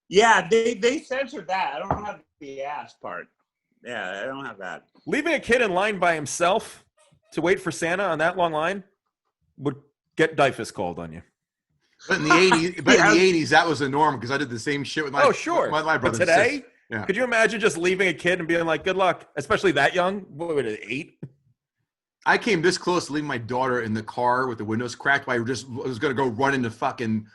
Yeah, they censored that. I don't have the ass part. Yeah, I don't have that. Leaving a kid in line by himself to wait for Santa on that long line would get DIFUS called on you. But in the 80s, that was the norm because I did the same shit with my my brother. But today, could you imagine just leaving a kid and being like, "Good luck," especially that young? What was it, 8? I came this close to leaving my daughter in the car with the windows cracked. I was going to go run into fucking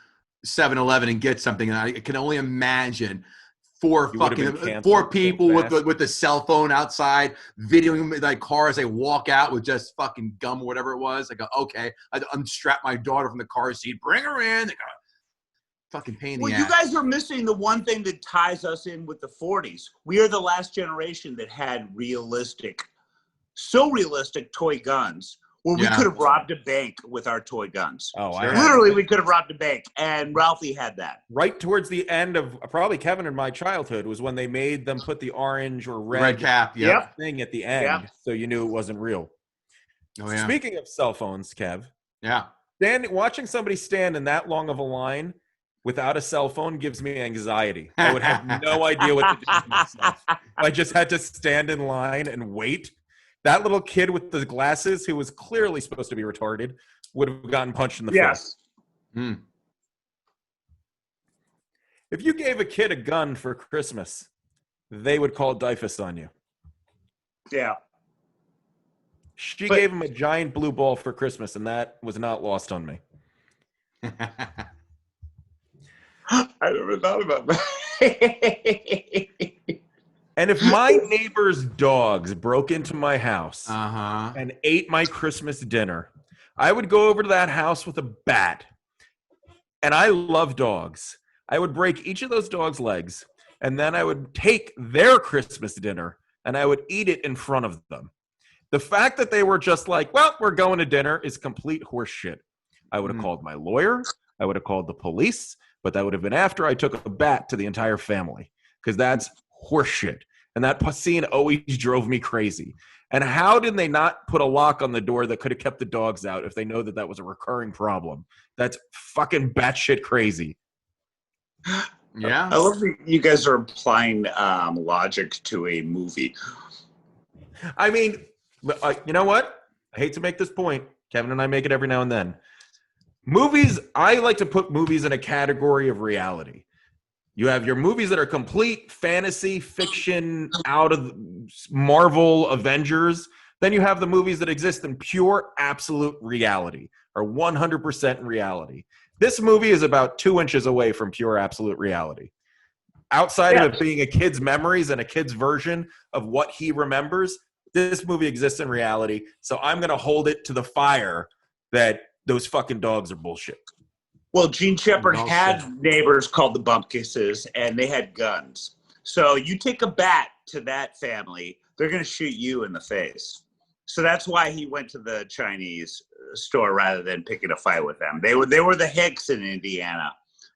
7-Eleven and get something, and I can only imagine four people with the cell phone outside videoing like cars as they walk out with just fucking gum or whatever it was. I go, okay, I unstrap my daughter from the car seat, bring her in. They go, fucking pain in the ass. You guys are missing the one thing that ties us in with the 40s. We are the last generation that had so realistic toy guns where we could have robbed a bank with our toy guns. Oh, sure. Literally, we could have robbed a bank, and Ralphie had that. Right towards the end of probably Kevin and my childhood was when they made them put the orange or red cap thing at the end, so you knew it wasn't real. Oh, yeah. Speaking of cell phones, Kev, watching somebody stand in that long of a line without a cell phone gives me anxiety. I would have no idea what to do with myself. I just had to stand in line and wait. That little kid with the glasses, who was clearly supposed to be retarded, would have gotten punched in the face. If you gave a kid a gun for Christmas, they would call DIFUS on you. Yeah. She gave him a giant blue ball for Christmas, and that was not lost on me. I never thought about that. And if my neighbor's dogs broke into my house and ate my Christmas dinner, I would go over to that house with a bat. And I love dogs. I would break each of those dogs' legs, and then I would take their Christmas dinner and I would eat it in front of them. The fact that they were just like, well, we're going to dinner is complete horseshit. I would have called my lawyer. I would have called the police, but that would have been after I took a bat to the entire family, because that's horseshit. And that scene always drove me crazy. And how did they not put a lock on the door that could have kept the dogs out if they know that that was a recurring problem? That's fucking batshit crazy. Yeah. I love that you guys are applying logic to a movie. I mean, you know what? I hate to make this point. Kevin and I make it every now and then. Movies, I like to put movies in a category of reality. You have your movies that are complete fantasy, fiction, out of Marvel, Avengers. Then you have the movies that exist in pure, absolute reality, or 100% in reality. This movie is about 2 inches away from pure, absolute reality. Outside of it being a kid's memories and a kid's version of what he remembers, this movie exists in reality. So I'm going to hold it to the fire that those fucking dogs are bullshit. Well, Gene Shepard had neighbors called the Bumpkisses, and they had guns. So you take a bat to that family, they're going to shoot you in the face. So that's why he went to the Chinese store rather than picking a fight with them. They were the Hicks in Indiana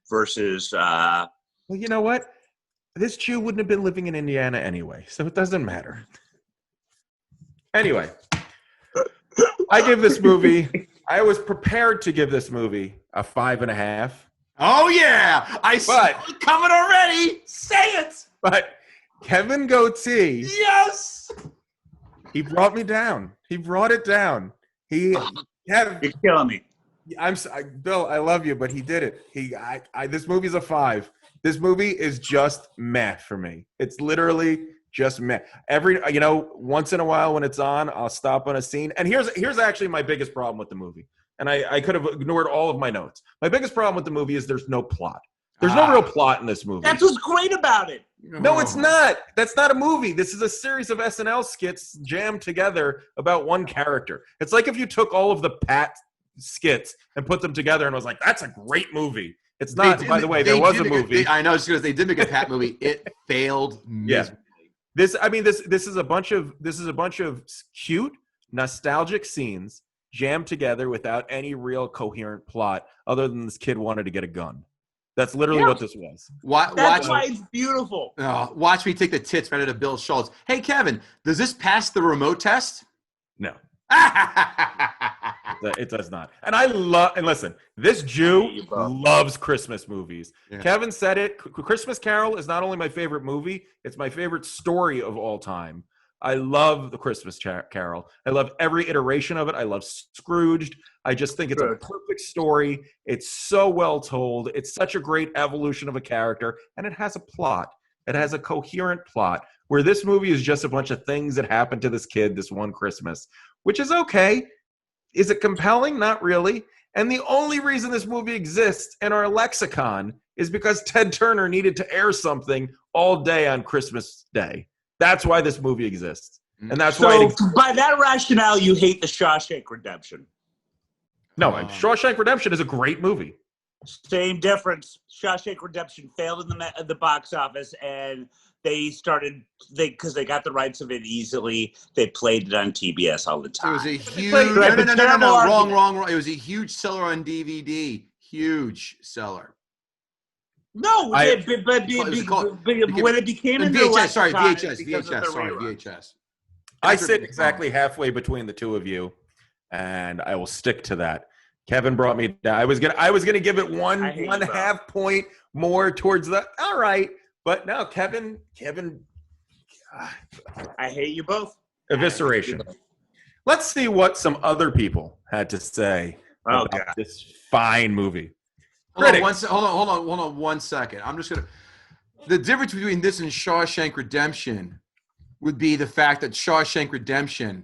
versus. Well, you know what? This Jew wouldn't have been living in Indiana anyway, so it doesn't matter. Anyway, I give this movie. I was prepared to give this movie a 5.5. Oh yeah, I saw it coming already. Say it. But Kevin Gootee, yes, he brought me down. He brought it down. You're killing me. Bill, I love you, but he did it. This movie's a 5. This movie is just meh for me. It's literally just meh. Once in a while when it's on, I'll stop on a scene. And here's actually my biggest problem with the movie. And I could have ignored all of my notes. My biggest problem with the movie is there's no plot. There's no real plot in this movie. That's what's great about it. No, it's not. That's not a movie. This is a series of SNL skits jammed together about one character. It's like if you took all of the Pat skits and put them together and was like, that's a great movie. It's not, by the way, there was a movie. I know, because they did make a Pat movie. It failed miserably. This is a bunch of cute, nostalgic scenes jammed together without any real coherent plot other than this kid wanted to get a gun. That's literally what this was. That's why it's beautiful. Watch me take the tits right out of Bill Schultz. Hey, Kevin, does this pass the remote test? No. It does not. And listen, this Jew loves Christmas movies. Yeah. Kevin said it. Christmas Carol is not only my favorite movie, it's my favorite story of all time. I love the Christmas Carol. I love every iteration of it. I love Scrooged. I just think it's a perfect story. It's so well told. It's such a great evolution of a character, and it has a plot. It has a coherent plot, where this movie is just a bunch of things that happened to this kid this one Christmas, which is okay. Is it compelling? Not really. And the only reason this movie exists in our lexicon is because Ted Turner needed to air something all day on Christmas Day. That's why this movie exists. And that's why by that rationale, you hate the Shawshank Redemption. No, Shawshank Redemption is a great movie. Same difference. Shawshank Redemption failed in the box office, and because they got the rights of it easily, they played it on TBS all the time. It was a huge no, wrong. It was a huge seller on DVD. Huge seller. No, when it became in VHS. I sit exactly halfway between the two of you, and I will stick to that. Kevin brought me down. I was gonna give it one half point more towards the all right, but no, Kevin. I hate you both. Evisceration. Let's see what some other people had to say about this fine movie. Hold on 1 second. I'm just gonna. The difference between this and Shawshank Redemption would be the fact that Shawshank Redemption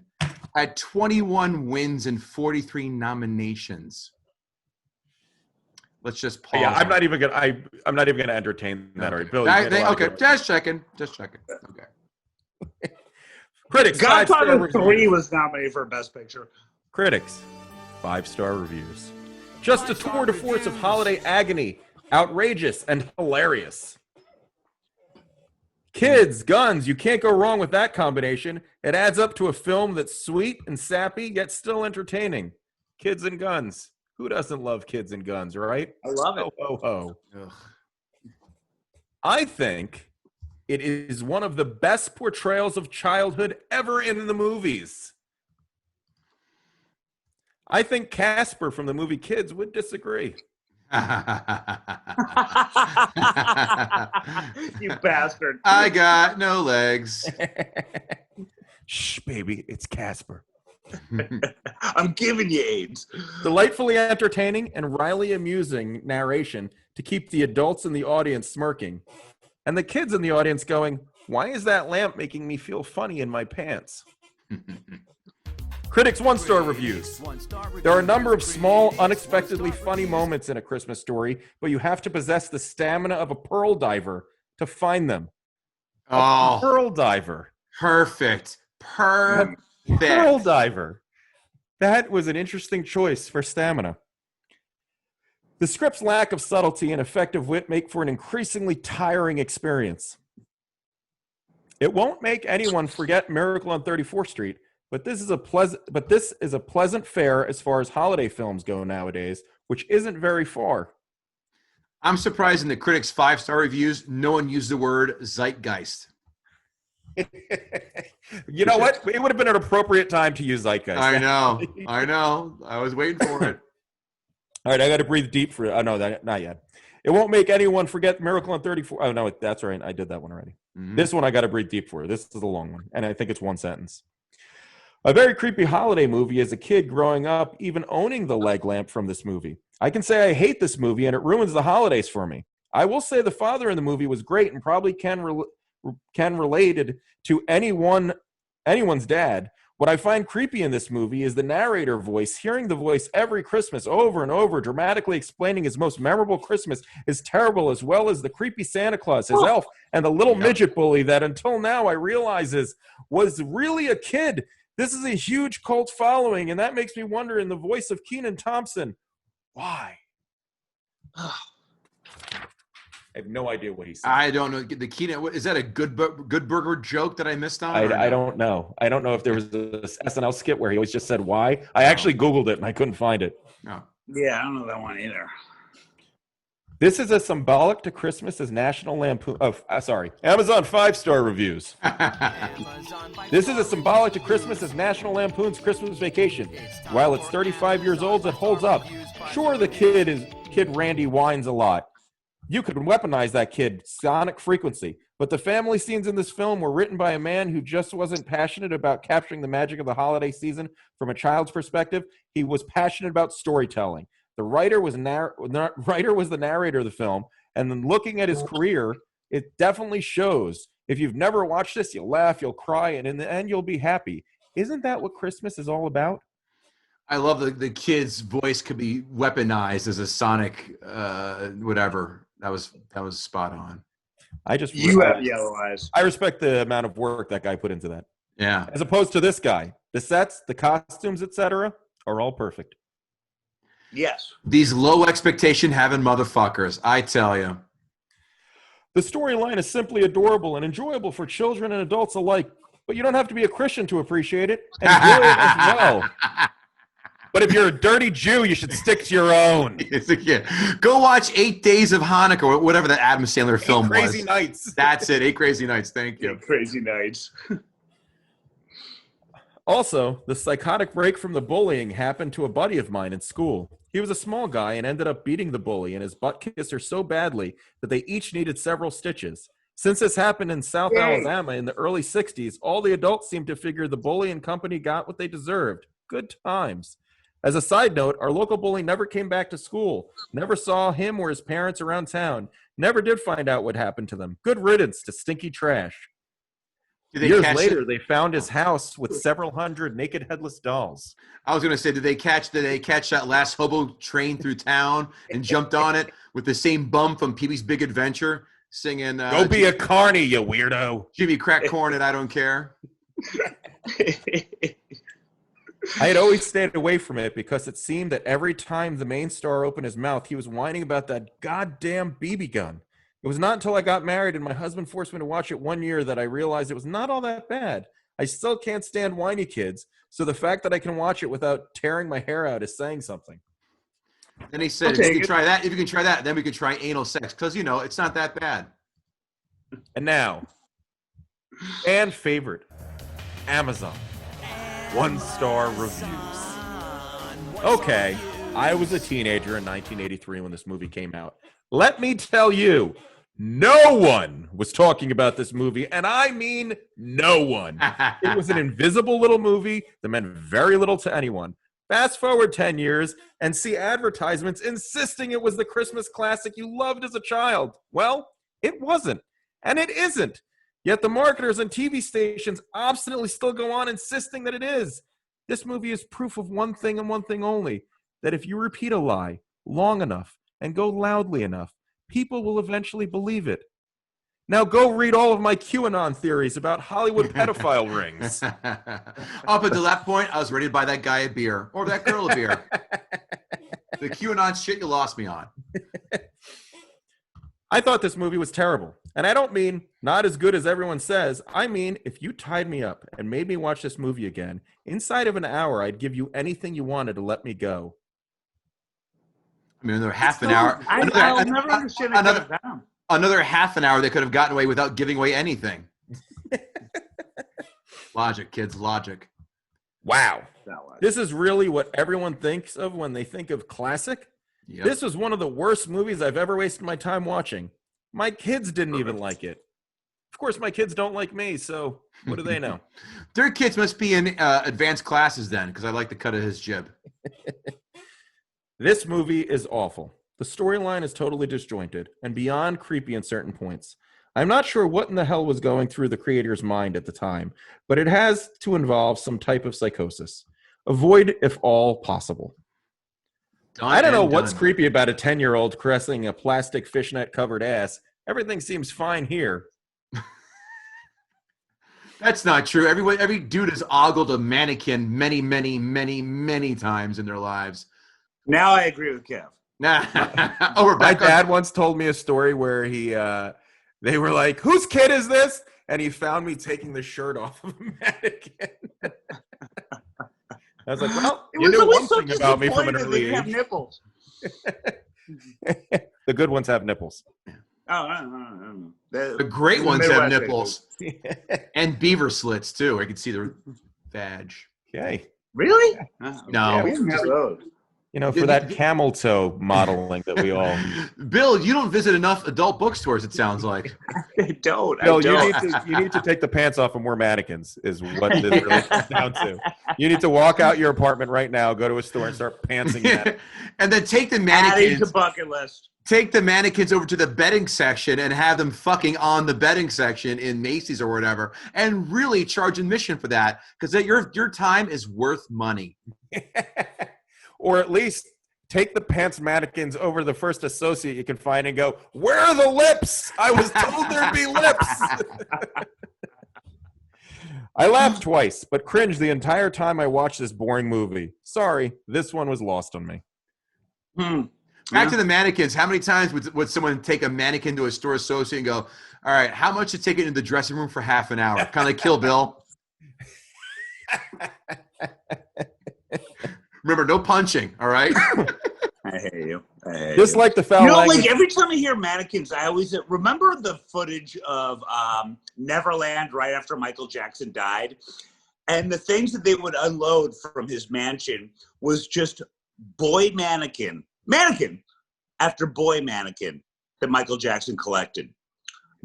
had 21 wins and 43 nominations. Let's just pause. Yeah, I'm not even gonna entertain that. Okay. All right, Bill. Okay, just checking. Okay. Critics. Godfather 3 was nominated for Best Picture. Critics, 5-star reviews. Just a tour de force of holiday agony, outrageous and hilarious. Kids, guns, you can't go wrong with that combination. It adds up to a film that's sweet and sappy, yet still entertaining. Kids and guns. Who doesn't love kids and guns, right? I love it. Ho, ho, ho. I think it is one of the best portrayals of childhood ever in the movies. I think Casper from the movie Kids would disagree. You bastard. I got no legs. Shh, baby, it's Casper. I'm giving you AIDS. Delightfully entertaining and wryly amusing narration to keep the adults in the audience smirking. And the kids in the audience going, why is that lamp making me feel funny in my pants? Critics 1-star reviews. There are a number of small, unexpectedly funny moments in A Christmas Story, but you have to possess the stamina of a pearl diver to find them. Oh, Pearl diver. perfect. Pearl diver. That was an interesting choice for stamina. The script's lack of subtlety and effective wit make for an increasingly tiring experience. It won't make anyone forget Miracle on 34th Street, but this is a pleasant fare as far as holiday films go nowadays, which isn't very far. I'm surprised in the critics' 5-star reviews, no one used the word zeitgeist. You know what? It would have been an appropriate time to use zeitgeist. I know. I was waiting for it. All right, I got to breathe deep for it. Oh, no, not yet. It won't make anyone forget Miracle on 34. Oh, no, that's right. I did that one already. Mhm. This one I got to breathe deep for. This is a long one, and I think it's one sentence. A very creepy holiday movie as a kid growing up, even owning the leg lamp from this movie. I can say I hate this movie, and it ruins the holidays for me. I will say the father in the movie was great and probably can related to anyone's dad. What I find creepy in this movie is the narrator voice. Hearing the voice every Christmas over and over, dramatically explaining his most memorable Christmas is terrible, as well as the creepy Santa Claus, his elf, and the little midget bully that until now I realize was really a kid. This is a huge cult following, and that makes me wonder in the voice of Kenan Thompson, why? I have no idea what he said. I don't know. The Keenan, is that a good burger joke that I missed on? I don't know. I don't know if there was this SNL skit where he always just said why. I actually Googled it and I couldn't find it. No. Yeah, I don't know that one either. This is as symbolic to Christmas as National Lampoon. Amazon 5-star reviews. This is as symbolic to Christmas as National Lampoon's Christmas Vacation. While it's 35 years old, it holds up. Sure, the kid Randy whines a lot. You could weaponize that kid, sonic frequency. But the family scenes in this film were written by a man who just wasn't passionate about capturing the magic of the holiday season from a child's perspective. He was passionate about storytelling. The writer was the narrator of the film, and then looking at his career, it definitely shows. If you've never watched this, you'll laugh, you'll cry, and in the end, you'll be happy. Isn't that what Christmas is all about? I love the kid's voice could be weaponized as a sonic whatever. That was spot on. You have yellow eyes. I respect the amount of work that guy put into that. Yeah. As opposed to this guy. The sets, the costumes, etc., are all perfect. Yes. These low expectation having motherfuckers, I tell you. The storyline is simply adorable and enjoyable for children and adults alike, but you don't have to be a Christian to appreciate it and do it as well. But if you're a dirty Jew, you should stick to your own. Go watch 8 Days of Hanukkah or whatever that Adam Sandler film was. Crazy Nights. That's it. 8 Crazy Nights. Thank you. 8 Crazy Nights. Also, the psychotic break from the bullying happened to a buddy of mine in school. He was a small guy and ended up beating the bully and his butt kissed her so badly that they each needed several stitches. Since this happened in South Alabama in the early 60s, all the adults seemed to figure the bully and company got what they deserved. Good times. As a side note, our local bully never came back to school, never saw him or his parents around town, never did find out what happened to them. Good riddance to stinky trash. Years later, they found his house with several hundred naked headless dolls. I was going to say, did they catch that last hobo train through town and jumped on it with the same bum from Pee-wee's Big Adventure singing Go be a carny, you weirdo. Jimmy Crack Corn and I Don't Care? I had always stayed away from it because it seemed that every time the main star opened his mouth, he was whining about that goddamn BB gun. It was not until I got married and my husband forced me to watch it one year that I realized it was not all that bad. I still can't stand whiny kids, so the fact that I can watch it without tearing my hair out is saying something. Then he said, if you can try that, then we could try anal sex, because, it's not that bad. And now, fan favorite, Amazon. 1-star reviews. Okay, I was a teenager in 1983 when this movie came out. Let me tell you, No one was talking about this movie, and I mean no one. It was an invisible little movie that meant very little to anyone. Fast forward 10 years and see advertisements insisting it was the Christmas classic you loved as a child. Well, it wasn't, and it isn't. Yet the marketers and TV stations obstinately still go on insisting that it is. This movie is proof of one thing and one thing only, that if you repeat a lie long enough and go loudly enough, people will eventually believe it. Now go read all of my QAnon theories about Hollywood pedophile rings. Up until that point, I was ready to buy that guy a beer or that girl a beer. The QAnon shit you lost me on. I thought this movie was terrible. And I don't mean not as good as everyone says. I mean, if you tied me up and made me watch this movie again, inside of an hour, I'd give you anything you wanted to let me go. I mean, another half an hour. I'll never understand Another half an hour they could have gotten away without giving away anything. Logic, kids, logic. Wow. This is really what everyone thinks of when they think of classic? Yep. This was one of the worst movies I've ever wasted my time watching. My kids didn't even like it. Of course, my kids don't like me, so what do they know? Their kids must be in advanced classes then, because I like the cut of his jib. This movie is awful. The storyline is totally disjointed and beyond creepy in certain points. I'm not sure what in the hell was going through the creator's mind at the time, but it has to involve some type of psychosis. Avoid if all possible. I don't know what's creepy about a 10-year-old caressing a plastic fishnet-covered ass. Everything seems fine here. That's not true. Every dude has ogled a mannequin many, many, many, many times in their lives. Now I agree with Kev. Oh, we're back. My dad once told me a story where they were like, "Whose kid is this?" And he found me taking the shirt off of a mannequin. I was like, "Well, you knew one thing about me from an early age." Have nipples. The good ones have nipples. Oh, the great ones have nipples. And beaver slits, too. I can see their vag. Okay. Really? No. We didn't have those. You know, for that camel toe modeling that we all... Bill, you don't visit enough adult bookstores, it sounds like. I don't. Bill, you need to take the pants off and wear mannequins is what this really comes down to. You need to walk out your apartment right now, go to a store and start pantsing at and then take the mannequins... Adding to bucket list. Take the mannequins over to the bedding section and have them fucking on the bedding section in Macy's or whatever and really charge admission for that because your time is worth money. Or at least take the pants mannequins over to the first associate you can find and go, "Where are the lips? I was told there'd be lips." I laughed twice, but cringed the entire time I watched this boring movie. Sorry, this one was lost on me. Back to the mannequins. How many times would someone take a mannequin to a store associate and go, "All right, how much to take it into the dressing room for half an hour?" Kind of like Kill Bill. Remember, no punching, all right? I hate you. Just like the foul language. Like every time I hear mannequins, I always remember the footage of Neverland right after Michael Jackson died. And the things that they would unload from his mansion was just boy mannequin after boy mannequin that Michael Jackson collected.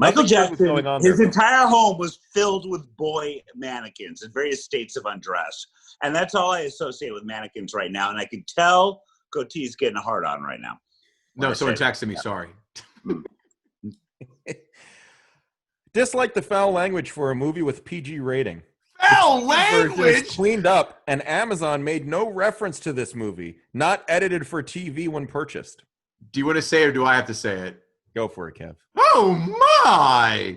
Michael Jackson, his entire home was filled with boy mannequins in various states of undress. And that's all I associate with mannequins right now. And I can tell Gootee's getting a hard on right now. No, someone texted me, sorry. Dislike the foul language for a movie with PG rating. Foul language? Cleaned up, and Amazon made no reference to this movie, not edited for TV when purchased. Do you want to say it or do I have to say it? Go for it, Kev. Oh, my.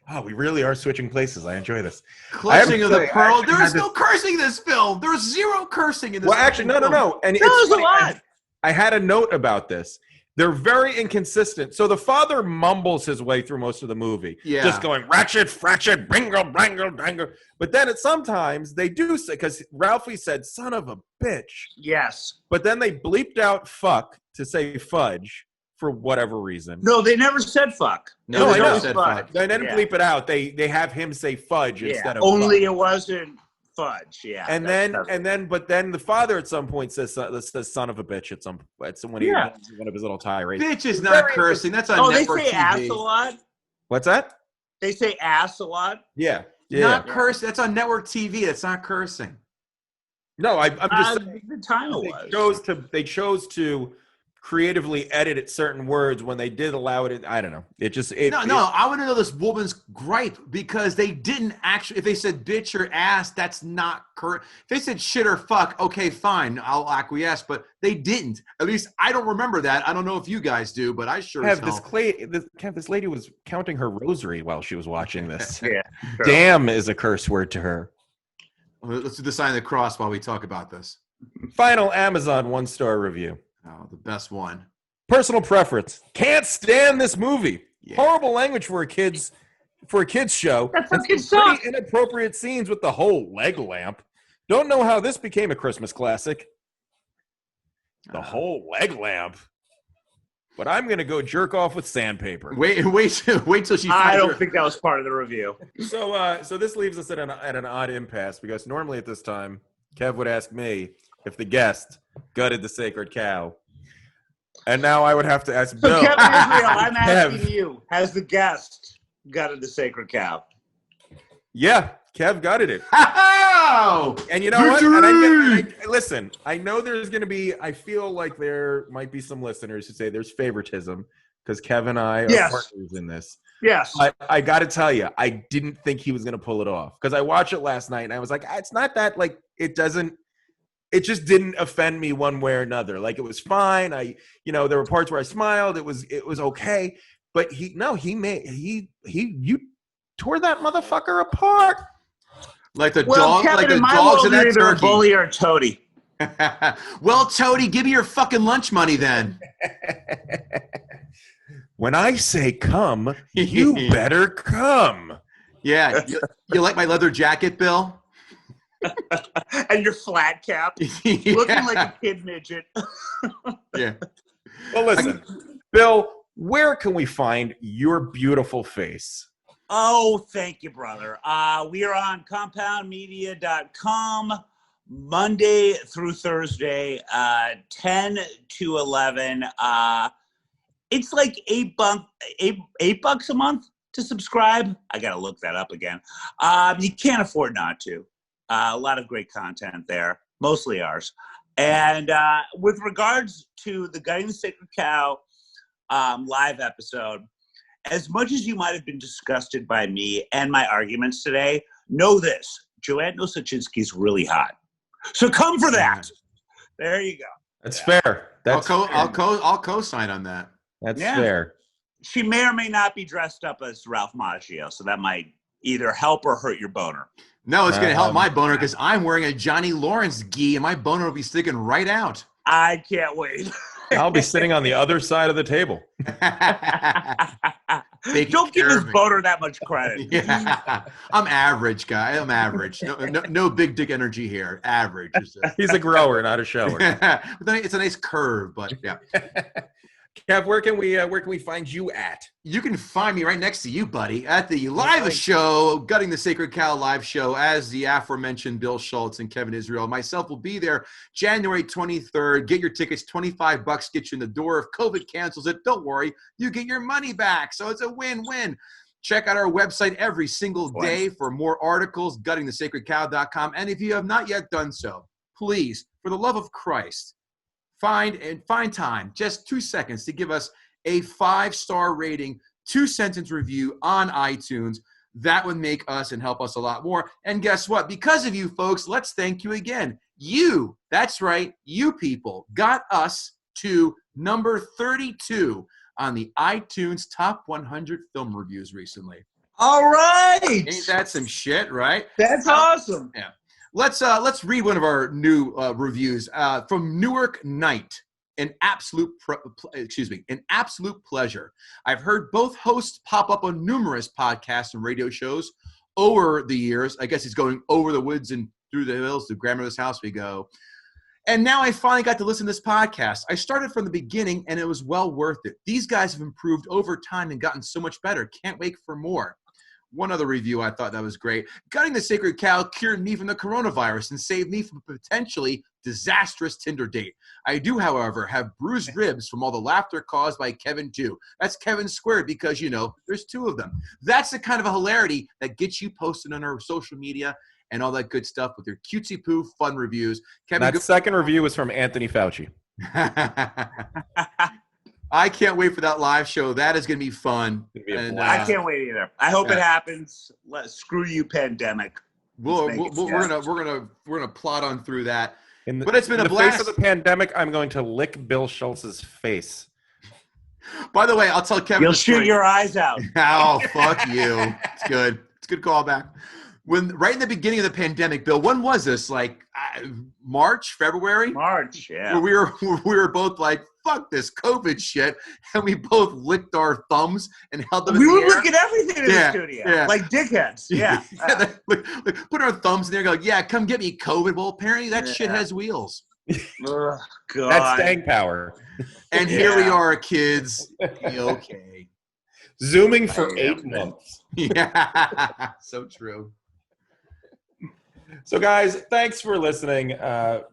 Oh, we really are switching places. I enjoy this. Clutching of the pearl. There is no cursing in this film. There's zero cursing in this film. Well, actually, no. And it's a lot. I had a note about this. They're very inconsistent. So the father mumbles his way through most of the movie. Yeah. Just going, ratchet, fratchet, bringle, brangle, dangle. But then sometimes they do say, because Ralphie said, son of a bitch. Yes. But then they bleeped out fuck to say fudge for whatever reason. No, they never said fuck. No, they never said fuck. They didn't bleep it out. They have him say fudge instead of only fuck. It wasn't fudge. Yeah. And then the father at some point says son of a bitch at some when he Yeah. one of his little tirades. Bitch is not cursing. That's on they network say TV. ass a lot. What's that? They say ass a lot. Yeah. Not cursing. That's on network TV. That's not cursing. No, I'm just saying the time it was. they chose to creatively edit at certain words when they did allow it. I don't know. I want to know this woman's gripe because they didn't actually. If they said bitch or ass, that's not correct. If they said shit or fuck, okay, fine, I'll acquiesce. But they didn't. At least I don't remember that. I don't know if you guys do, but I sure as hell. This lady was counting her rosary while she was watching this. Yeah. Sure. Damn is a curse word to her. Let's do the sign of the cross while we talk about this. Final Amazon 1-star review. Oh, the best one. Personal preference. Can't stand this movie. Yeah. Horrible language for a kids show. That fucking Pretty sucks. inappropriate scenes with the whole leg lamp. Don't know how this became a Christmas classic. The whole leg lamp. But I'm gonna go jerk off with sandpaper. Wait till she. I don't think that was part of the review. So this leaves us at an odd impasse because normally at this time, Kev would ask me if the guest gutted the sacred cow, and now I would have to ask Bill. So Kevin Israel, I'm asking you: has the guest gutted the sacred cow? Yeah, Kev gutted it. Oh! And you know what? Listen, I know there's going to be, I feel like there might be some listeners who say there's favoritism because Kev and I are partners in this. Yes. But I got to tell you, I didn't think he was going to pull it off because I watched it last night and I was like, it's not that, like, it just didn't offend me one way or another. Like, it was fine. There were parts where I smiled. It was okay. But you tore that motherfucker apart. Like the Kevin, in my dogs world, of that you're either a turkey. bully or a toady. Well, Toady, give me your fucking lunch money then. When I say come, you better come. Yeah. You like my leather jacket, Bill? And your flat cap. Yeah. Looking like a kid midget. Yeah. Well, listen, Bill, where can we find your beautiful face? Oh, thank you, brother. We are on compoundmedia.com Monday through Thursday, 10 to 11. It's like $8 a month to subscribe. I got to look that up again. You can't afford not to. A lot of great content there, mostly ours. And with regards to the Gutting the Sacred Cow live episode, as much as you might have been disgusted by me and my arguments today, know this: Joanne Osachinsky's really hot. So come for that. There you go. That's fair. I'll co-sign on that. That's fair. She may or may not be dressed up as Ralph Macchio, so that might either help or hurt your boner. No, it's going to help my boner because I'm wearing a Johnny Lawrence gi, and my boner will be sticking right out. I can't wait. I'll be sitting on the other side of the table. Don't give his boner that much credit. Yeah. I'm average, guy. I'm average. No big dick energy here. Average. He's a grower, not a shower. It's a nice curve, but yeah. Kev, where can we find you at? You can find me right next to you, buddy, at the live show, Gutting the Sacred Cow live show, as the aforementioned Bill Schultz and Kevin Israel. Myself will be there January 23rd. Get your tickets, $25 get you in the door. If COVID cancels it, don't worry, you get your money back. So it's a win-win. Check out our website every single day for more articles, guttingthesacredcow.com. And if you have not yet done so, please, for the love of Christ, find time, just 2 seconds, to give us a 5-star rating, 2-sentence review on iTunes. That would make us and help us a lot more. And guess what? Because of you folks, let's thank you again. You, that's right, you people, got us to number 32 on the iTunes Top 100 Film Reviews recently. All right. Ain't that some shit, right? That's awesome. Yeah. Let's read one of our new reviews from Newark Knight. An absolute pleasure. I've heard both hosts pop up on numerous podcasts and radio shows over the years. I guess he's going over the woods and through the hills to grandmother's house we go. And now I finally got to listen to this podcast. I started from the beginning, and it was well worth it. These guys have improved over time and gotten so much better. Can't wait for more. One other review I thought that was great. Gutting the Sacred Cow cured me from the coronavirus and saved me from a potentially disastrous Tinder date. I do, however, have bruised ribs from all the laughter caused by Kevin too. That's Kevin squared because, there's two of them. That's the kind of a hilarity that gets you posted on our social media and all that good stuff with your cutesy poo fun reviews. Kevin, That second review was from Anthony Fauci. I can't wait for that live show. That is going to be fun. And, I can't wait either. I hope it happens. Screw you, pandemic. We're gonna plot on through that. But it's been in a blast. In the face of the pandemic, I'm going to lick Bill Schultz's face. By the way, I'll tell Kevin. You'll shoot your eyes out. Oh, fuck you. It's good. It's a good callback. Right in the beginning of the pandemic, Bill, when was this? Like March, February? March, yeah. Where we were both like, fuck this COVID shit, and we both licked our thumbs and held them in the air. We were licking everything in the studio, like dickheads. Yeah. Put our thumbs in there and go, yeah, come get me, COVID. Well, apparently that shit has wheels. Oh, God. That's staying power. And here we are, kids. Okay. Zooming for 8 months. Yeah, so true. So, guys, thanks for listening.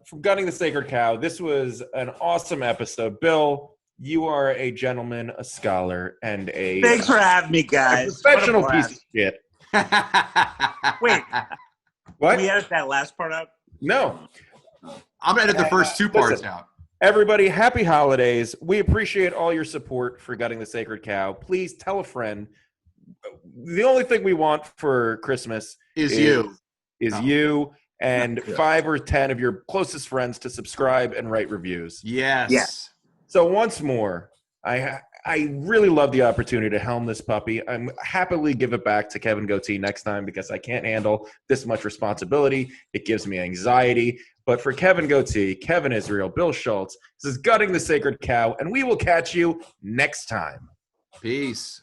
From Gutting the Sacred Cow, this was an awesome episode. Bill, you are a gentleman, a scholar, and a thanks for having me, guys. Professional piece of shit. Wait, what? Can we edit that last part out? No. I'm gonna edit the first two parts out. Everybody, happy holidays. We appreciate all your support for Gutting the Sacred Cow. Please tell a friend. The only thing we want for Christmas is you. You and 5 or 10 of your closest friends to subscribe and write reviews. Yes. So once more, I really love the opportunity to helm this puppy. I'm happily give it back to Kevin Gootee next time because I can't handle this much responsibility. It gives me anxiety. But for Kevin Gootee, Kevin Israel, Bill Schultz, this is Gutting the Sacred Cow, and we will catch you next time. Peace.